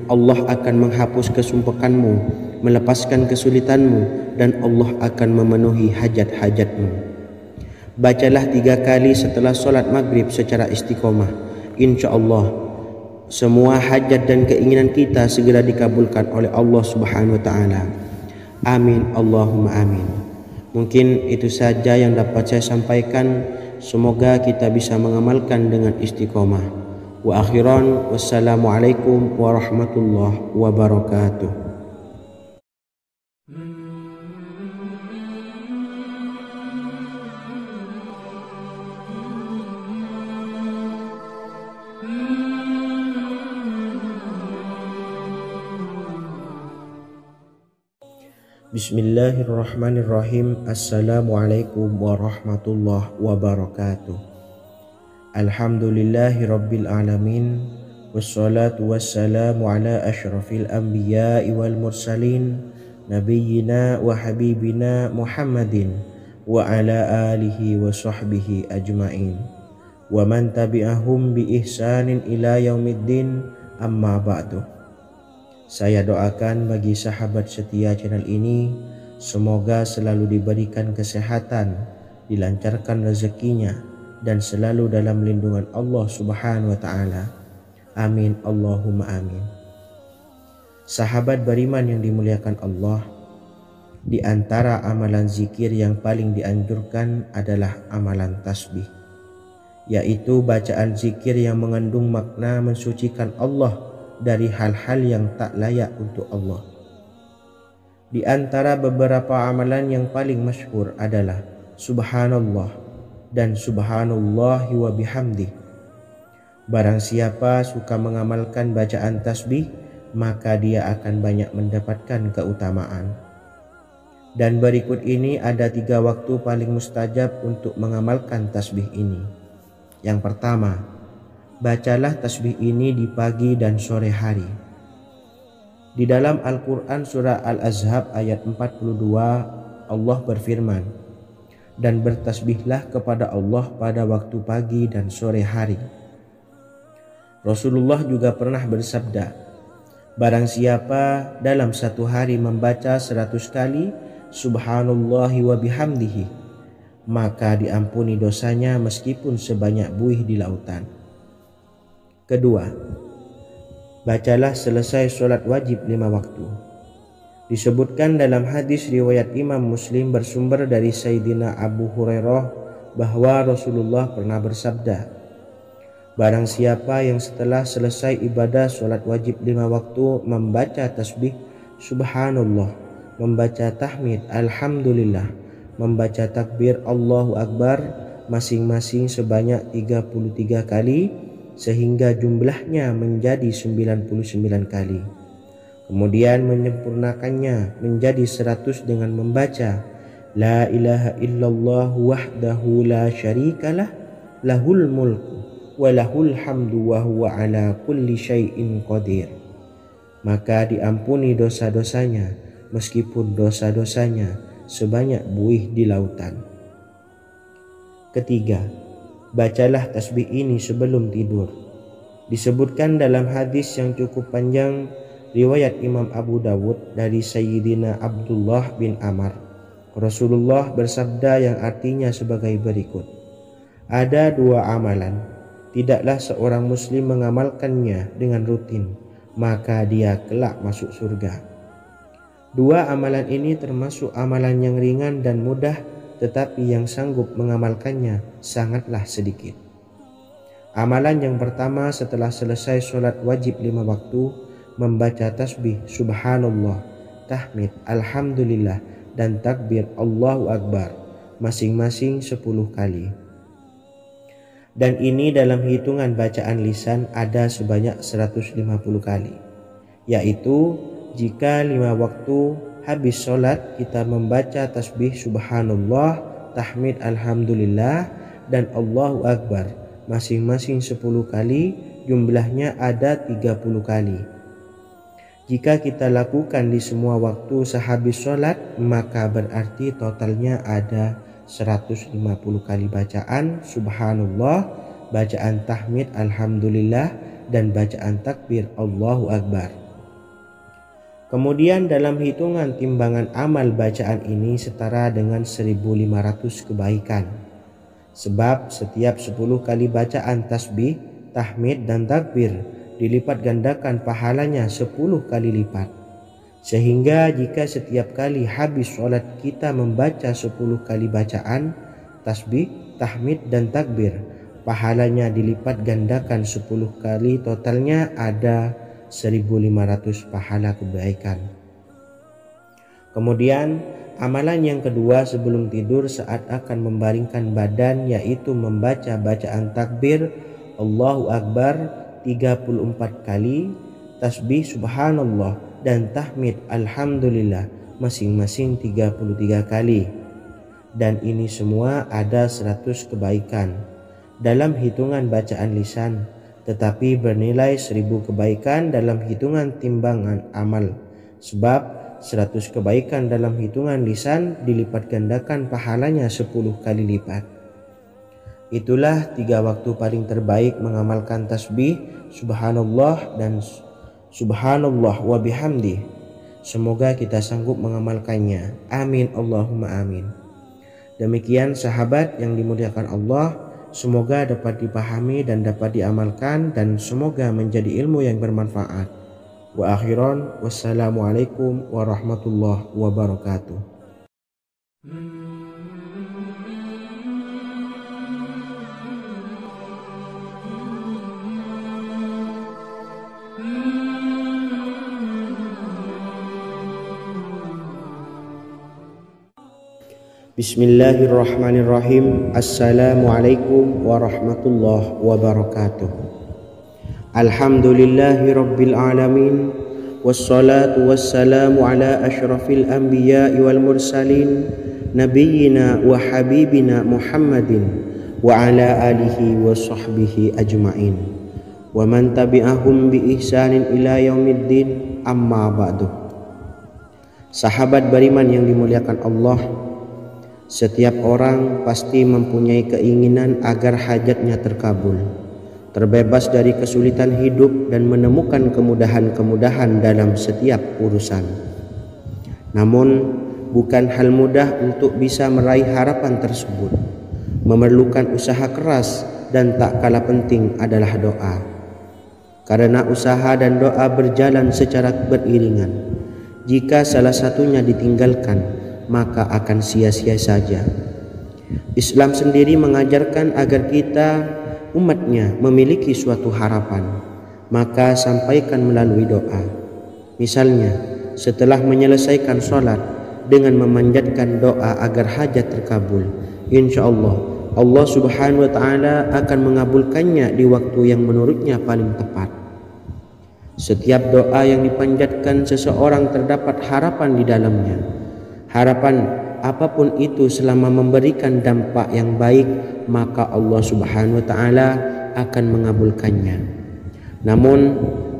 S1: Allah akan menghapus kesumpekanmu, melepaskan kesulitanmu, dan Allah akan memenuhi hajat-hajatmu. Bacalah 3 kali setelah sholat maghrib secara istiqomah. Insya Allah semua hajat dan keinginan kita segera dikabulkan oleh Allah Subhanahu wa Ta'ala. Amin Allahumma amin. Mungkin itu saja yang dapat saya sampaikan. Semoga kita bisa mengamalkan dengan istiqomah. Wa akhiran, wassalamualaikum warahmatullahi wabarakatuh. Bismillahirrahmanirrahim. Assalamualaikum warahmatullahi wabarakatuh. Alhamdulillahi rabbil alamin, wassalatu wassalamu ala ashrafil anbiya'i wal mursalin, nabiyyina wa habibina Muhammadin wa ala alihi wa sahbihi ajma'in, wa man tabi'ahum bi ihsanin ila yaumiddin, amma ba'du. Saya doakan bagi sahabat setia channel ini, semoga selalu diberikan kesehatan, dilancarkan rezekinya, dan selalu dalam lindungan Allah Subhanahu wa Ta'ala. Amin Allahumma amin. Sahabat beriman yang dimuliakan Allah, di antara amalan zikir yang paling dianjurkan adalah amalan tasbih, yaitu bacaan zikir yang mengandung makna mensucikan Allah dari hal-hal yang tak layak untuk Allah. Di antara beberapa amalan yang paling masyhur adalah Subhanallah dan Subhanallahi wa bihamdih. Barang siapa suka mengamalkan bacaan tasbih, maka dia akan banyak mendapatkan keutamaan. Dan berikut ini ada 3 waktu paling mustajab untuk mengamalkan tasbih ini. Yang pertama, bacalah tasbih ini di pagi dan sore hari. Di dalam Al-Quran surah Al-Ahzab ayat 42, Allah berfirman, dan bertasbihlah kepada Allah pada waktu pagi dan sore hari. Rasulullah juga pernah bersabda, barang siapa dalam satu hari membaca 100 kali Subhanallahi wa bihamdihi, maka diampuni dosanya meskipun sebanyak buih di lautan. Kedua, bacalah selesai sholat wajib 5 waktu. Disebutkan dalam hadis riwayat Imam Muslim bersumber dari Sayyidina Abu Hurairah bahwa Rasulullah pernah bersabda, Barang siapa yang setelah selesai ibadah sholat wajib 5 waktu membaca tasbih subhanallah, membaca tahmid alhamdulillah, membaca takbir Allahu Akbar masing-masing sebanyak 33 kali sehingga jumlahnya menjadi 99 kali. Kemudian menyempurnakannya menjadi 100 dengan membaca La ilaha illallah wahdahu la syarikalah lahul mulku walahul hamdu wa huwa ala kulli syai'in qadir. Maka diampuni dosa-dosanya meskipun dosa-dosanya sebanyak buih di lautan. Ketiga, bacalah tasbih ini sebelum tidur. Disebutkan dalam hadis yang cukup panjang riwayat Imam Abu Dawud dari Sayyidina Abdullah bin Amr, Rasulullah bersabda yang artinya sebagai berikut: ada 2 amalan, tidaklah seorang muslim mengamalkannya dengan rutin, maka dia kelak masuk surga. 2 amalan ini termasuk amalan yang ringan dan mudah, tetapi yang sanggup mengamalkannya sangatlah sedikit. Amalan yang pertama setelah selesai sholat wajib 5 waktu, membaca tasbih subhanallah, tahmid alhamdulillah, dan takbir Allahu Akbar masing-masing 10 kali. Dan ini dalam hitungan bacaan lisan ada sebanyak 150 kali, yaitu jika 5 waktu habis sholat kita membaca tasbih subhanallah, tahmid alhamdulillah, dan Allahu Akbar masing-masing 10 kali, jumlahnya ada 30 kali. Jika kita lakukan di semua waktu sehabis sholat, maka berarti totalnya ada 150 kali bacaan subhanallah, bacaan tahmid alhamdulillah, dan bacaan takbir Allahu Akbar. Kemudian dalam hitungan timbangan amal bacaan ini setara dengan 1500 kebaikan. Sebab setiap 10 kali bacaan tasbih, tahmid, dan takbir dilipat gandakan pahalanya 10 kali lipat. Sehingga jika setiap kali habis sholat kita membaca 10 kali bacaan tasbih, tahmid, dan takbir, pahalanya dilipat gandakan 10 kali, totalnya ada 1500 pahala kebaikan. Kemudian amalan yang kedua sebelum tidur saat akan membaringkan badan, yaitu membaca bacaan takbir Allahu Akbar 34 kali, tasbih subhanallah, dan tahmid alhamdulillah masing-masing 33 kali. Dan ini semua ada 100 kebaikan dalam hitungan bacaan lisan, tetapi bernilai 1000 kebaikan dalam hitungan timbangan amal. Sebab 100 kebaikan dalam hitungan lisan dilipat gandakan pahalanya 10 kali lipat. Itulah 3 waktu paling terbaik mengamalkan tasbih subhanallah dan subhanallah wa bihamdi. Semoga kita sanggup mengamalkannya. Amin Allahumma amin. Demikian sahabat yang dimuliakan Allah, semoga dapat dipahami dan dapat diamalkan, dan semoga menjadi ilmu yang bermanfaat. Wa akhiran, wassalamualaikum warahmatullahi wabarakatuh. Bismillahirrahmanirrahim. Assalamualaikum warahmatullahi wabarakatuh. Alhamdulillahi rabbil alamin, wassalatu wassalamu ala asyrafil anbiya'i wal mursalin, nabiyyina wa habibina Muhammadin wa ala alihi wa sahbihi ajma'in, wa man tabi'ahum bi ihsanin ila yaumiddin, amma ba'du. Sahabat beriman yang dimuliakan Allah, setiap orang pasti mempunyai keinginan agar hajatnya terkabul, terbebas dari kesulitan hidup, dan menemukan kemudahan-kemudahan dalam setiap urusan. Namun bukan hal mudah untuk bisa meraih harapan tersebut. Memerlukan usaha keras, dan tak kalah penting adalah doa. Karena usaha dan doa berjalan secara beriringan. Jika salah satunya ditinggalkan, maka akan sia-sia saja. Islam sendiri mengajarkan agar kita umatnya memiliki suatu harapan, maka sampaikan melalui doa. Misalnya, setelah menyelesaikan sholat dengan memanjatkan doa agar hajat terkabul, insya Allah Allah Subhanahu wa Ta'ala akan mengabulkannya di waktu yang menurutnya paling tepat. Setiap doa yang dipanjatkan seseorang terdapat harapan di dalamnya. Harapan apapun itu selama memberikan dampak yang baik, maka Allah Subhanahu wa Ta'ala akan mengabulkannya. Namun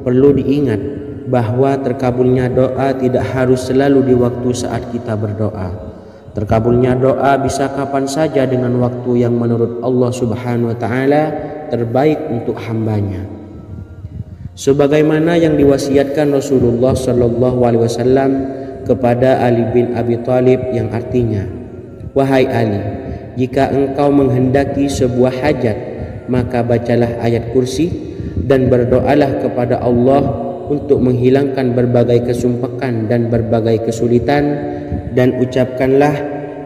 S1: perlu diingat bahwa terkabulnya doa tidak harus selalu di waktu saat kita berdoa. Terkabulnya doa bisa kapan saja dengan waktu yang menurut Allah Subhanahu wa Ta'ala terbaik untuk hambanya. Sebagaimana yang diwasiatkan Rasulullah Sallallahu Alaihi Wasallam kepada Ali bin Abi Thalib, yang artinya, wahai Ali, jika engkau menghendaki sebuah hajat, maka bacalah ayat kursi dan berdoalah kepada Allah untuk menghilangkan berbagai kesumpakan dan berbagai kesulitan, dan ucapkanlah,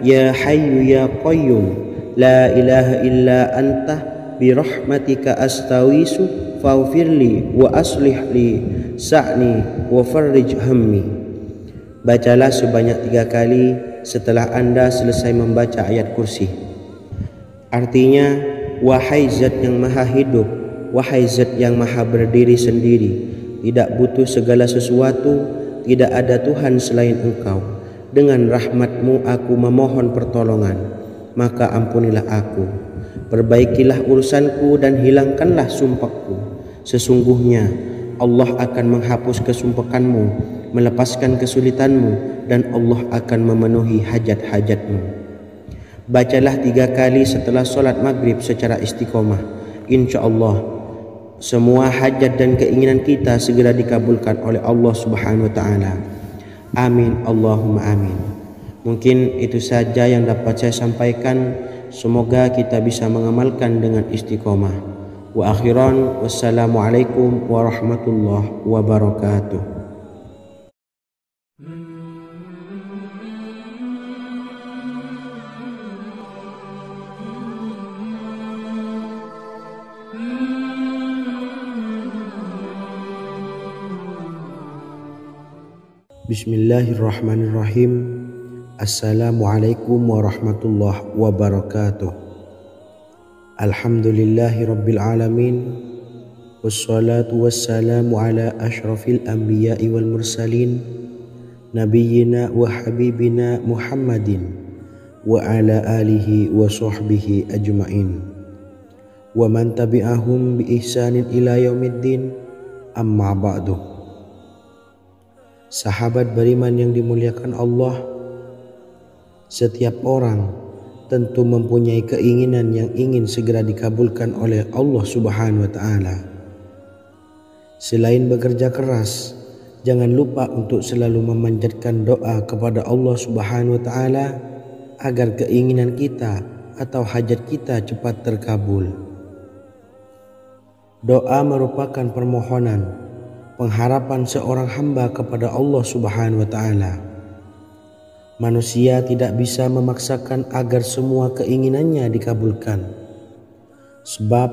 S1: ya hayyu ya qayyum la ilaha illa anta birahmatika astawisu faghfirli wa aslih li sa'ni wa farrij hammi. Bacalah sebanyak 3 kali setelah Anda selesai membaca ayat kursi. Artinya, wahai zat yang maha hidup, wahai zat yang maha berdiri sendiri, tidak butuh segala sesuatu, tidak ada Tuhan selain Engkau. Dengan rahmat-Mu aku memohon pertolongan, maka ampunilah aku. Perbaikilah urusanku dan hilangkanlah sumpahku. Sesungguhnya Allah akan menghapus kesumpakanmu, melepaskan kesulitanmu, dan Allah akan memenuhi hajat-hajatmu. Bacalah 3 kali setelah sholat maghrib secara istiqomah. Insya Allah semua hajat dan keinginan kita segera dikabulkan oleh Allah Subhanahu wa Ta'ala. Amin Allahumma amin. Mungkin itu saja yang dapat saya sampaikan. Semoga kita bisa mengamalkan dengan istiqomah. Wa akhiran, wassalamualaikum warahmatullahi wabarakatuh. Bismillahirrahmanirrahim. Assalamualaikum warahmatullahi wabarakatuh. Alhamdulillahi rabbil alamin. Wassalatu wassalamu ala ashrafil anbiya'i wal mursalin, nabiyyina wa habibina Muhammadin wa ala alihi wa sahbihi ajma'in wa man tabi'ahum bi ihsanin ila yaumiddin, amma ba'du. Sahabat beriman yang dimuliakan Allah, setiap orang tentu mempunyai keinginan yang ingin segera dikabulkan oleh Allah Subhanahu wa Ta'ala. Selain bekerja keras, jangan lupa untuk selalu memanjatkan doa kepada Allah Subhanahu wa Ta'ala agar keinginan kita atau hajat kita cepat terkabul. Doa merupakan permohonan, pengharapan seorang hamba kepada Allah Subhanahu wa Ta'ala. Manusia tidak bisa memaksakan agar semua keinginannya dikabulkan, sebab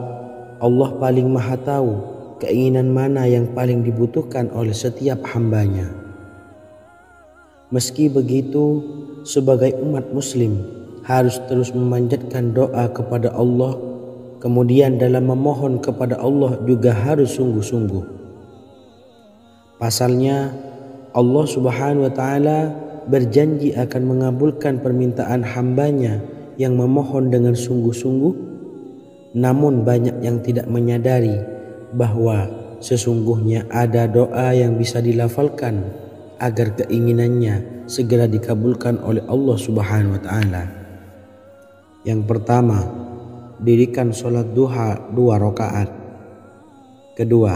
S1: Allah paling maha tahu keinginan mana yang paling dibutuhkan oleh setiap hambanya. Meski begitu, sebagai umat muslim harus terus memanjatkan doa kepada Allah, kemudian dalam memohon kepada Allah juga harus sungguh-sungguh. Pasalnya, Allah Subhanahu wa Ta'ala berjanji akan mengabulkan permintaan hambanya yang memohon dengan sungguh-sungguh. Namun banyak yang tidak menyadari bahwa sesungguhnya ada doa yang bisa dilafalkan agar keinginannya segera dikabulkan oleh Allah Subhanahu wa Ta'ala. Yang pertama, dirikan sholat duha 2 rakaat. Kedua,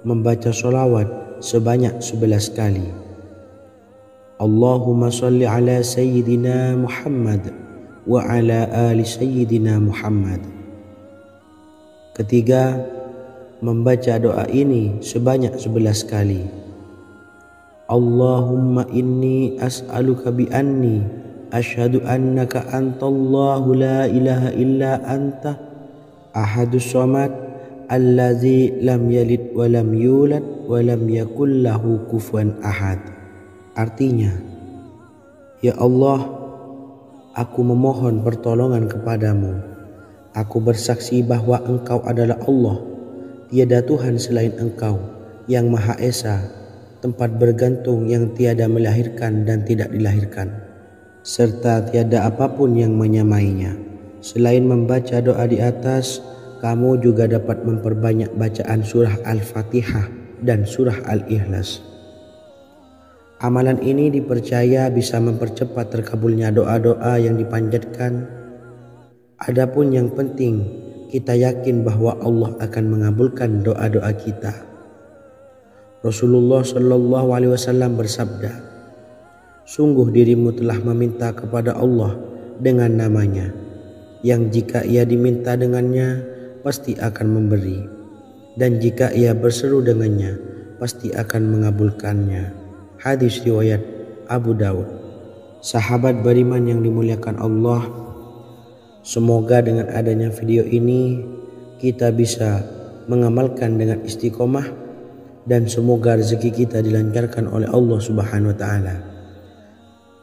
S1: membaca sholawat sebanyak 11 kali. Allahumma salli ala Sayyidina Muhammad wa ala ali Sayyidina Muhammad. Ketiga, membaca doa ini sebanyak 11 kali. Allahumma inni as'aluka bi anni asyhadu annaka antallahu la ilaha illa anta Ahadus Samad, Allazi lam yalid wa lam yulad wa lam yakul lahu kufuwan ahad. Artinya, ya Allah, aku memohon pertolongan kepadamu. Aku bersaksi bahwa Engkau adalah Allah, tiada Tuhan selain Engkau, yang Maha Esa, tempat bergantung yang tiada melahirkan dan tidak dilahirkan, serta tiada apapun yang menyamainya. Selain membaca doa di atas, kamu juga dapat memperbanyak bacaan surah Al-Fatihah dan surah Al-Ikhlas. Amalan ini dipercaya bisa mempercepat terkabulnya doa-doa yang dipanjatkan. Adapun yang penting, kita yakin bahwa Allah akan mengabulkan doa-doa kita. Rasulullah Shallallahu Alaihi Wasallam bersabda, sungguh dirimu telah meminta kepada Allah dengan namanya, yang jika ia diminta dengannya pasti akan memberi, dan jika ia berseru dengannya pasti akan mengabulkannya. Hadis riwayat Abu Daud. Sahabat beriman yang dimuliakan Allah, semoga dengan adanya video ini kita bisa mengamalkan dengan istiqomah, dan semoga rezeki kita dilancarkan oleh Allah Subhanahu wa taala.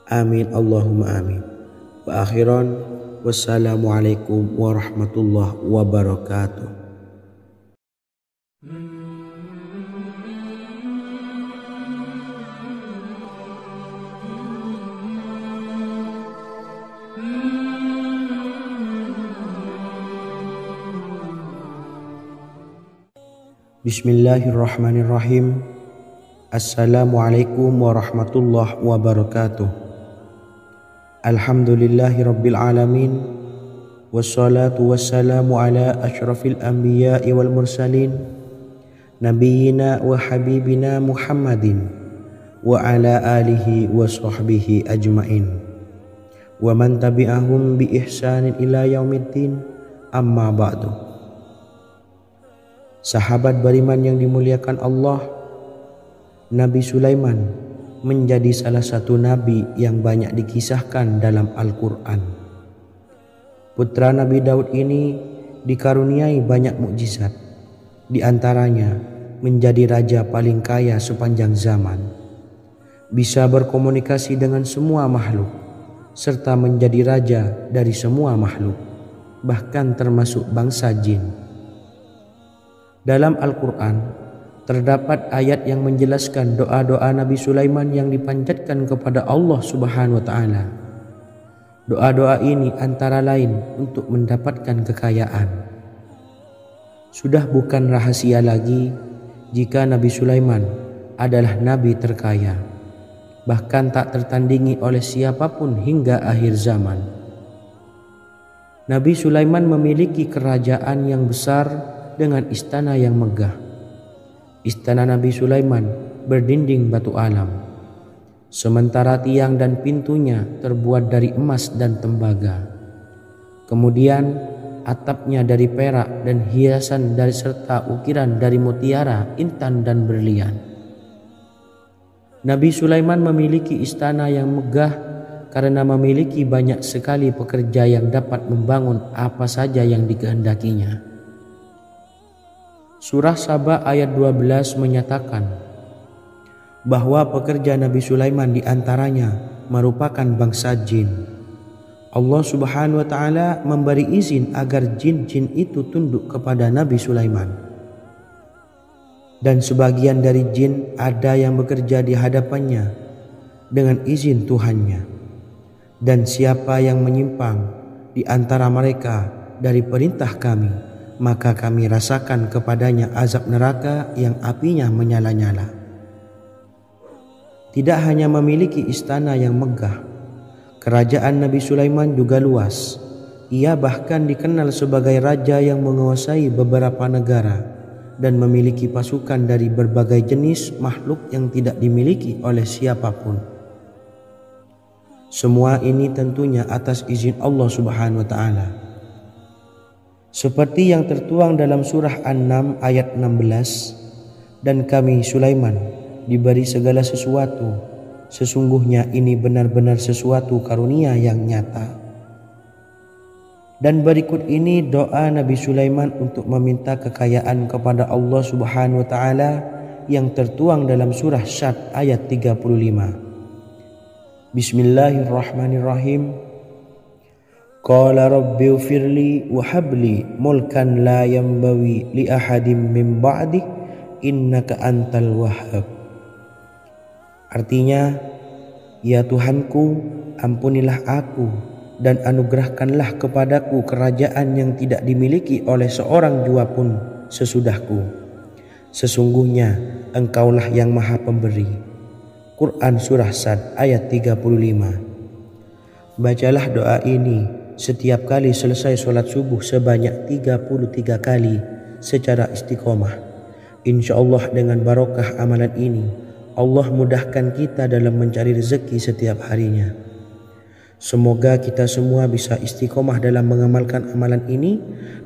S1: Amin Allahumma amin. Wa akhiran, wassalamualaikum warahmatullahi wabarakatuh. Bismillahirrahmanirrahim. Assalamualaikum warahmatullahi wabarakatuh. Alhamdulillahi rabbil alamin, wassalatu wassalamu ala asyrafil anbiya'i wal mursalin, nabiyyina wa habibina Muhammadin wa ala alihi wa sahbihi ajmain, wa man tabi'ahum bi ihsanin ila yaumiddin, amma ba'du. Sahabat beriman yang dimuliakan Allah, Nabi Sulaiman menjadi salah satu nabi yang banyak dikisahkan dalam Al-Quran. Putra Nabi Daud ini dikaruniai banyak mukjizat, di antaranya menjadi raja paling kaya sepanjang zaman, bisa berkomunikasi dengan semua makhluk, serta menjadi raja dari semua makhluk, bahkan termasuk bangsa jin. Dalam Al-Quran terdapat ayat yang menjelaskan doa-doa Nabi Sulaiman yang dipanjatkan kepada Allah Subhanahu wa taala. Doa-doa ini antara lain untuk mendapatkan kekayaan. Sudah bukan rahasia lagi jika Nabi Sulaiman adalah nabi terkaya, bahkan tak tertandingi oleh siapapun hingga akhir zaman. Nabi Sulaiman memiliki kerajaan yang besar dengan istana yang megah. Istana Nabi Sulaiman berdinding batu alam, sementara tiang dan pintunya terbuat dari emas dan tembaga. Kemudian atapnya dari perak dan hiasan dari serta ukiran dari mutiara, intan dan berlian. Nabi Sulaiman memiliki istana yang megah karena memiliki banyak sekali pekerja yang dapat membangun apa saja yang dikehendakinya. Surah Saba ayat 12 menyatakan bahwa pekerja Nabi Sulaiman diantaranya merupakan bangsa jin. Allah Subhanahu wa taala memberi izin agar jin-jin itu tunduk kepada Nabi Sulaiman. Dan sebagian dari jin ada yang bekerja di hadapannya dengan izin Tuhannya. Dan siapa yang menyimpang di antara mereka dari perintah kami, maka kami rasakan kepadanya azab neraka yang apinya menyala-nyala. Tidak hanya memiliki istana yang megah, kerajaan Nabi Sulaiman juga luas. Ia bahkan dikenal sebagai raja yang menguasai beberapa negara dan memiliki pasukan dari berbagai jenis makhluk yang tidak dimiliki oleh siapapun. Semua ini tentunya atas izin Allah Subhanahu wa taala. Seperti yang tertuang dalam surah An-Naml ayat 16, dan kami Sulaiman diberi segala sesuatu, sesungguhnya ini benar-benar sesuatu karunia yang nyata. Dan berikut ini doa Nabi Sulaiman untuk meminta kekayaan kepada Allah Subhanahu wa taala yang tertuang dalam surah Syad ayat 35. Bismillahirrahmanirrahim. Qala rabbi ighfirli wa habli mulkan la yanbawi li ahadim min ba'di innaka antal wahhab. Artinya, ya Tuhanku, ampunilah aku dan anugerahkanlah kepadaku kerajaan yang tidak dimiliki oleh seorang jua pun sesudahku. Sesungguhnya Engkaulah yang Maha Pemberi. Quran Surah Sad ayat 35. Bacalah doa ini setiap kali selesai sholat subuh sebanyak 33 kali secara istiqomah. Insya Allah dengan barokah amalan ini, Allah mudahkan kita dalam mencari rezeki setiap harinya. Semoga kita semua bisa istiqomah dalam mengamalkan amalan ini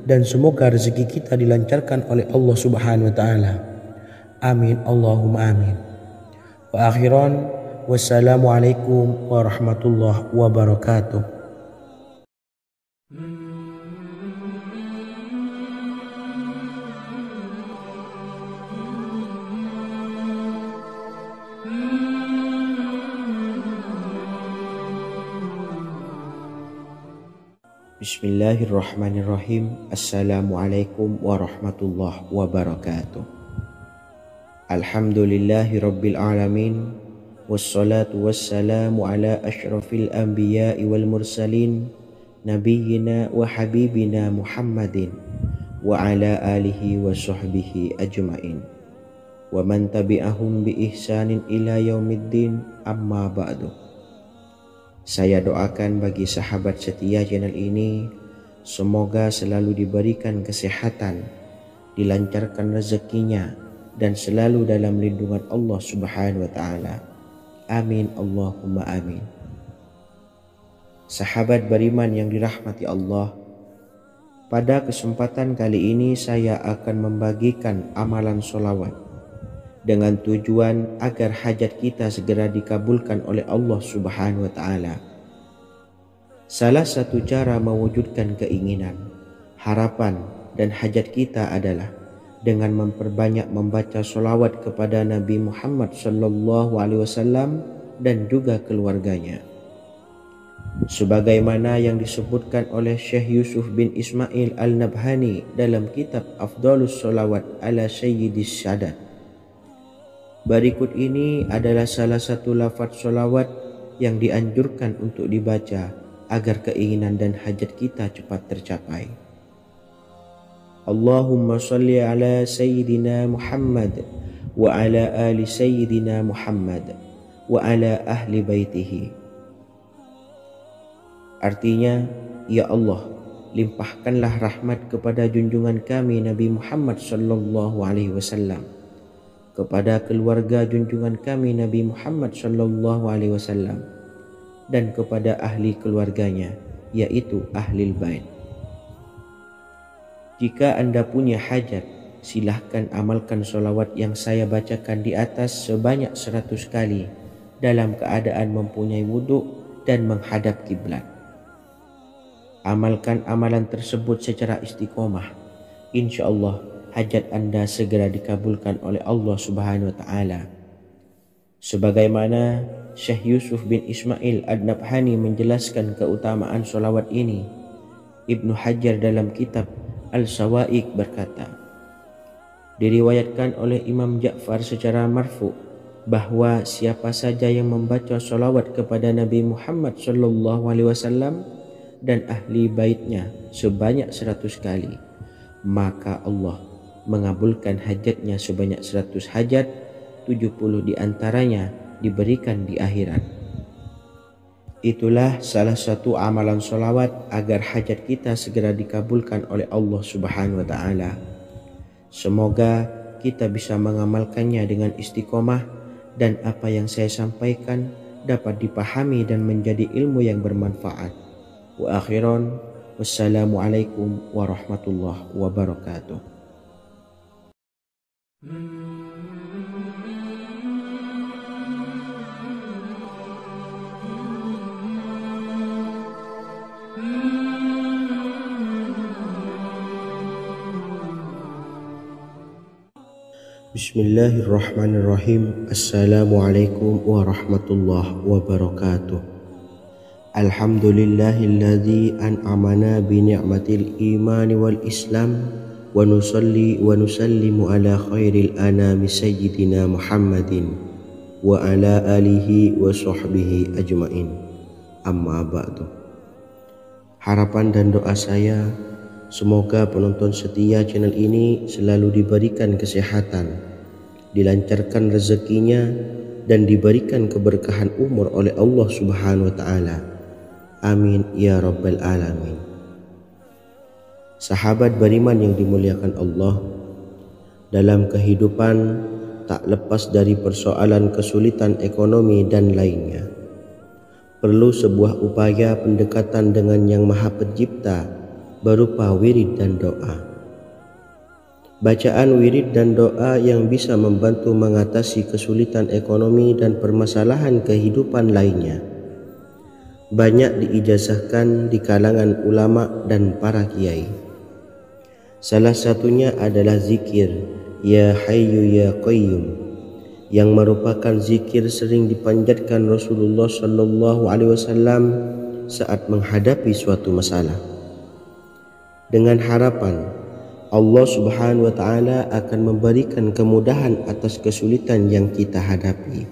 S1: dan semoga rezeki kita dilancarkan oleh Allah Subhanahu wa taala. Amin Allahumma amin. Wa akhiran wassalamualaikum warahmatullahi wabarakatuh. Bismillahirrahmanirrahim. Assalamualaikum warahmatullahi wabarakatuh. Alhamdulillahi rabbil alamin. Wassalatu wassalamu ala ashrafil anbiya'i wal mursalin nabiyyina wa habibina Muhammadin wa ala alihi wa sahbihi ajma'in wa man tabi'ahum bi ihsanin ila yaumiddin, amma ba'du. Saya doakan bagi sahabat setia channel ini, semoga selalu diberikan kesehatan, dilancarkan rezekinya, dan selalu dalam lindungan Allah Subhanahu wa taala. Amin Allahumma amin. Sahabat beriman yang dirahmati Allah, pada kesempatan kali ini saya akan membagikan amalan sholawat dengan tujuan agar hajat kita segera dikabulkan oleh Allah Subhanahu wa taala. Salah satu cara mewujudkan keinginan, harapan, dan hajat kita adalah dengan memperbanyak membaca sholawat kepada Nabi Muhammad SAW dan juga keluarganya. Sebagaimana yang disebutkan oleh Syekh Yusuf bin Ismail Al-Nabhani dalam kitab Afdhalus Sholawat ala Sayyidis Sadat. Berikut ini adalah salah satu lafaz sholawat yang dianjurkan untuk dibaca agar keinginan dan hajat kita cepat tercapai. Allahumma salli ala Sayyidina Muhammad wa ala ali Sayyidina Muhammad wa ala ahli baitihi. Artinya, ya Allah, limpahkanlah rahmat kepada junjungan kami Nabi Muhammad sallallahu alaihi wasallam, kepada keluarga junjungan kami Nabi Muhammad sallallahu alaihi wasallam, dan kepada ahli keluarganya, yaitu ahlil bait. Jika Anda punya hajat, silahkan amalkan sholawat yang saya bacakan di atas sebanyak 100 kali dalam keadaan mempunyai wudhu dan menghadap kiblat. Amalkan amalan tersebut secara istiqomah. Insya Allah hajat Anda segera dikabulkan oleh Allah Subhanahu wa taala. Sebagaimana Syekh Yusuf bin Ismail Ad-Nabhani menjelaskan keutamaan sholawat ini, Ibnu Hajar dalam kitab Al-Sawa'iq berkata, diriwayatkan oleh Imam Ja'far secara marfu bahwa siapa saja yang membaca sholawat kepada Nabi Muhammad SAW dan ahli baitnya sebanyak 100 kali, maka Allah mengabulkan hajatnya sebanyak 100 hajat, 70 diantaranya diberikan di akhirat. Itulah salah satu amalan sholawat agar hajat kita segera dikabulkan oleh Allah Subhanahu wa ta'ala. Semoga kita bisa mengamalkannya dengan istiqomah dan apa yang saya sampaikan dapat dipahami dan menjadi ilmu yang bermanfaat. Wa akhiran, wassalamualaikum warahmatullahi wabarakatuh. Bismillahirrahmanirrahim. Assalamualaikum warahmatullahi wabarakatuh. Alhamdulillahilladzi an'amana bi ni'matil imani wal islam wa nusalli wa nusallimu ala khairil anami sayyidina Muhammadin wa ala alihi wa sahbihi ajmain. Amma ba'du. Harapan dan doa saya, semoga penonton setia channel ini selalu diberikan kesehatan, dilancarkan rezekinya, dan diberikan keberkahan umur oleh Allah Subhanahu wa Ta'ala. Amin ya Rabbal Alamin. Sahabat beriman yang dimuliakan Allah, dalam kehidupan tak lepas dari persoalan kesulitan ekonomi dan lainnya. Perlu sebuah upaya pendekatan dengan Yang Maha Pencipta berupa wirid dan doa. Bacaan wirid dan doa yang bisa membantu mengatasi kesulitan ekonomi dan permasalahan kehidupan lainnya banyak diijazahkan di kalangan ulama dan para kiai. Salah satunya adalah zikir Ya Hayyu Ya Qayyum, yang merupakan zikir sering dipanjatkan Rasulullah SAW saat menghadapi suatu masalah, dengan harapan Allah Subhanahu wa Ta'ala akan memberikan kemudahan atas kesulitan yang kita hadapi.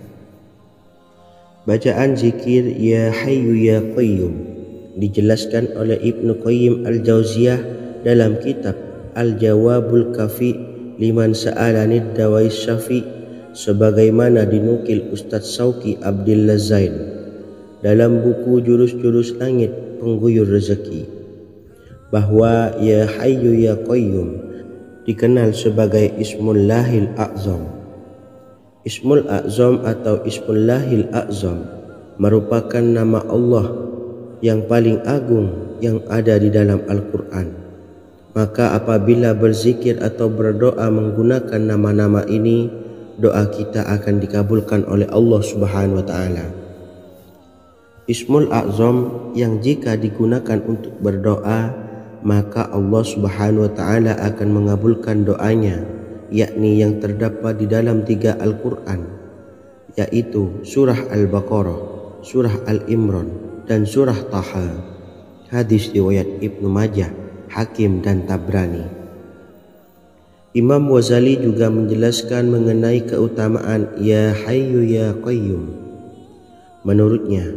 S1: Bacaan zikir Ya Hayyu Ya Qayyum dijelaskan oleh Ibnu Qayyim Al-Jauziyah dalam kitab Al-Jawabul Kafi liman sa'alanid dawais syafi', sebagaimana dinukil Ustadz Sauki Abdillah Zain dalam buku Jurus-Jurus Langit Pengguyur Rezeki, bahwa Ya Hayyu Ya Qayyum dikenal sebagai Ismullahil A'zam. Ismul A'zam atau Ismullahil A'zam merupakan nama Allah yang paling agung yang ada di dalam Al-Quran. Maka apabila berzikir atau berdoa menggunakan nama-nama ini, doa kita akan dikabulkan oleh Allah Subhanahu wa Ta'ala. Ismul A'zam yang jika digunakan untuk berdoa, maka Allah Subhanahu wa Ta'ala akan mengabulkan doanya, yakni yang terdapat di dalam 3 Al-Quran, yaitu surah Al-Baqarah, surah Al-Imran, dan surah Taha. Hadis riwayat Ibnu Majah, Hakim, dan Tabrani. Imam Ghazali juga menjelaskan mengenai keutamaan Ya Hayyu Ya Qayyum. Menurutnya,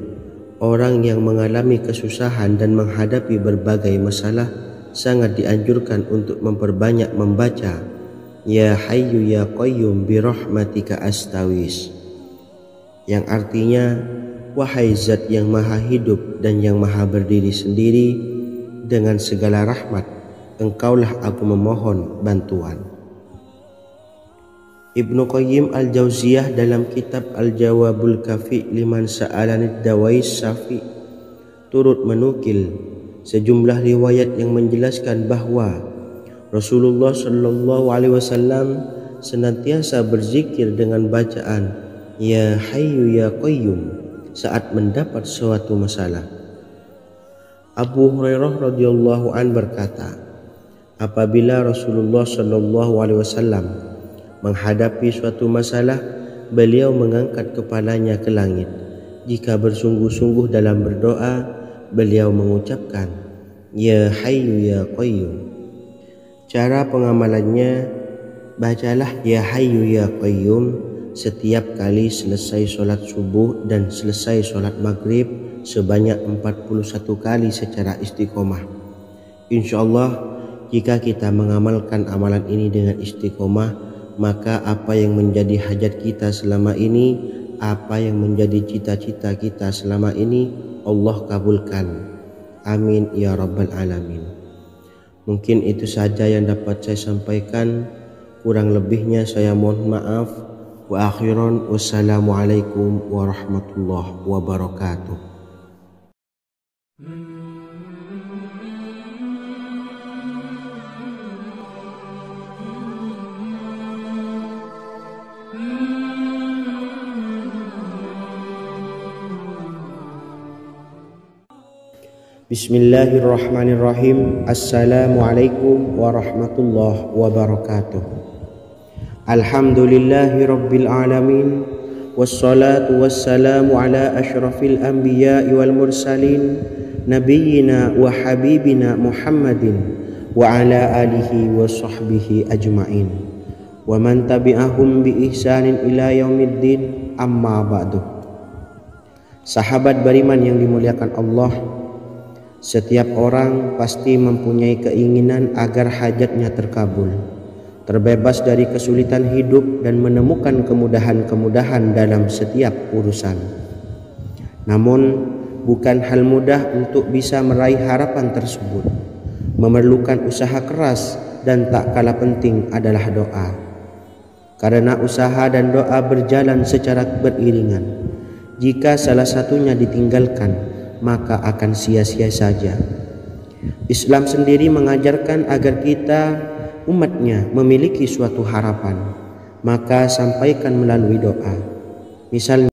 S1: orang yang mengalami kesusahan dan menghadapi berbagai masalah sangat dianjurkan untuk memperbanyak membaca Ya Hayyu Ya Qayyum bi rahmatika astawis, yang artinya, wahai zat yang maha hidup dan yang maha berdiri sendiri, dengan segala rahmat engkaulah aku memohon bantuan. Ibnu Qayyim Al-Jauziyah dalam kitab Al-Jawabul Kafi liman sa'alanid dawais syafi' turut menukil sejumlah riwayat yang menjelaskan bahwa Rasulullah SAW senantiasa berzikir dengan bacaan Ya Hayyu Ya Qayyum saat mendapat suatu masalah. Abu Hurairah radhiyallahu an berkata, apabila Rasulullah SAW menghadapi suatu masalah, beliau mengangkat kepalanya ke langit. Jika bersungguh-sungguh dalam berdoa, beliau mengucapkan Ya Hayyu Ya Qayyum. Cara pengamalannya, bacalah Ya Hayyu Ya Qayyum setiap kali selesai sholat subuh dan selesai sholat maghrib sebanyak 41 kali secara istiqomah. Insyaallah, jika kita mengamalkan amalan ini dengan istiqomah, maka apa yang menjadi hajat kita selama ini, apa yang menjadi cita-cita kita selama ini, Allah kabulkan. Amin ya Rabbal Alamin. Mungkin itu saja yang dapat saya sampaikan. Kurang lebihnya saya mohon maaf. Wa akhiran, wassalamualaikum warahmatullahi wabarakatuh. Bismillahirrahmanirrahim. Assalamualaikum warahmatullahi wabarakatuh. Alhamdulillahi rabbil alamin, wassalatu wassalamu ala asyrafil anbiya'i wal mursalin, nabiyyina wa habibina Muhammadin wa ala alihi wa sahbihi ajma'in, wa man tabi'ahum bi ihsanin ila yaumiddin, amma ba'du. Sahabat beriman yang dimuliakan Allah, setiap orang pasti mempunyai keinginan agar hajatnya terkabul, terbebas dari kesulitan hidup dan menemukan kemudahan-kemudahan dalam setiap urusan. Namun bukan hal mudah untuk bisa meraih harapan tersebut. Memerlukan usaha keras dan tak kalah penting adalah doa. Karena usaha dan doa berjalan secara beriringan. Jika salah satunya ditinggalkan, maka akan sia-sia saja. Islam sendiri mengajarkan agar kita umatnya memiliki suatu harapan, maka sampaikan melalui doa. Misalnya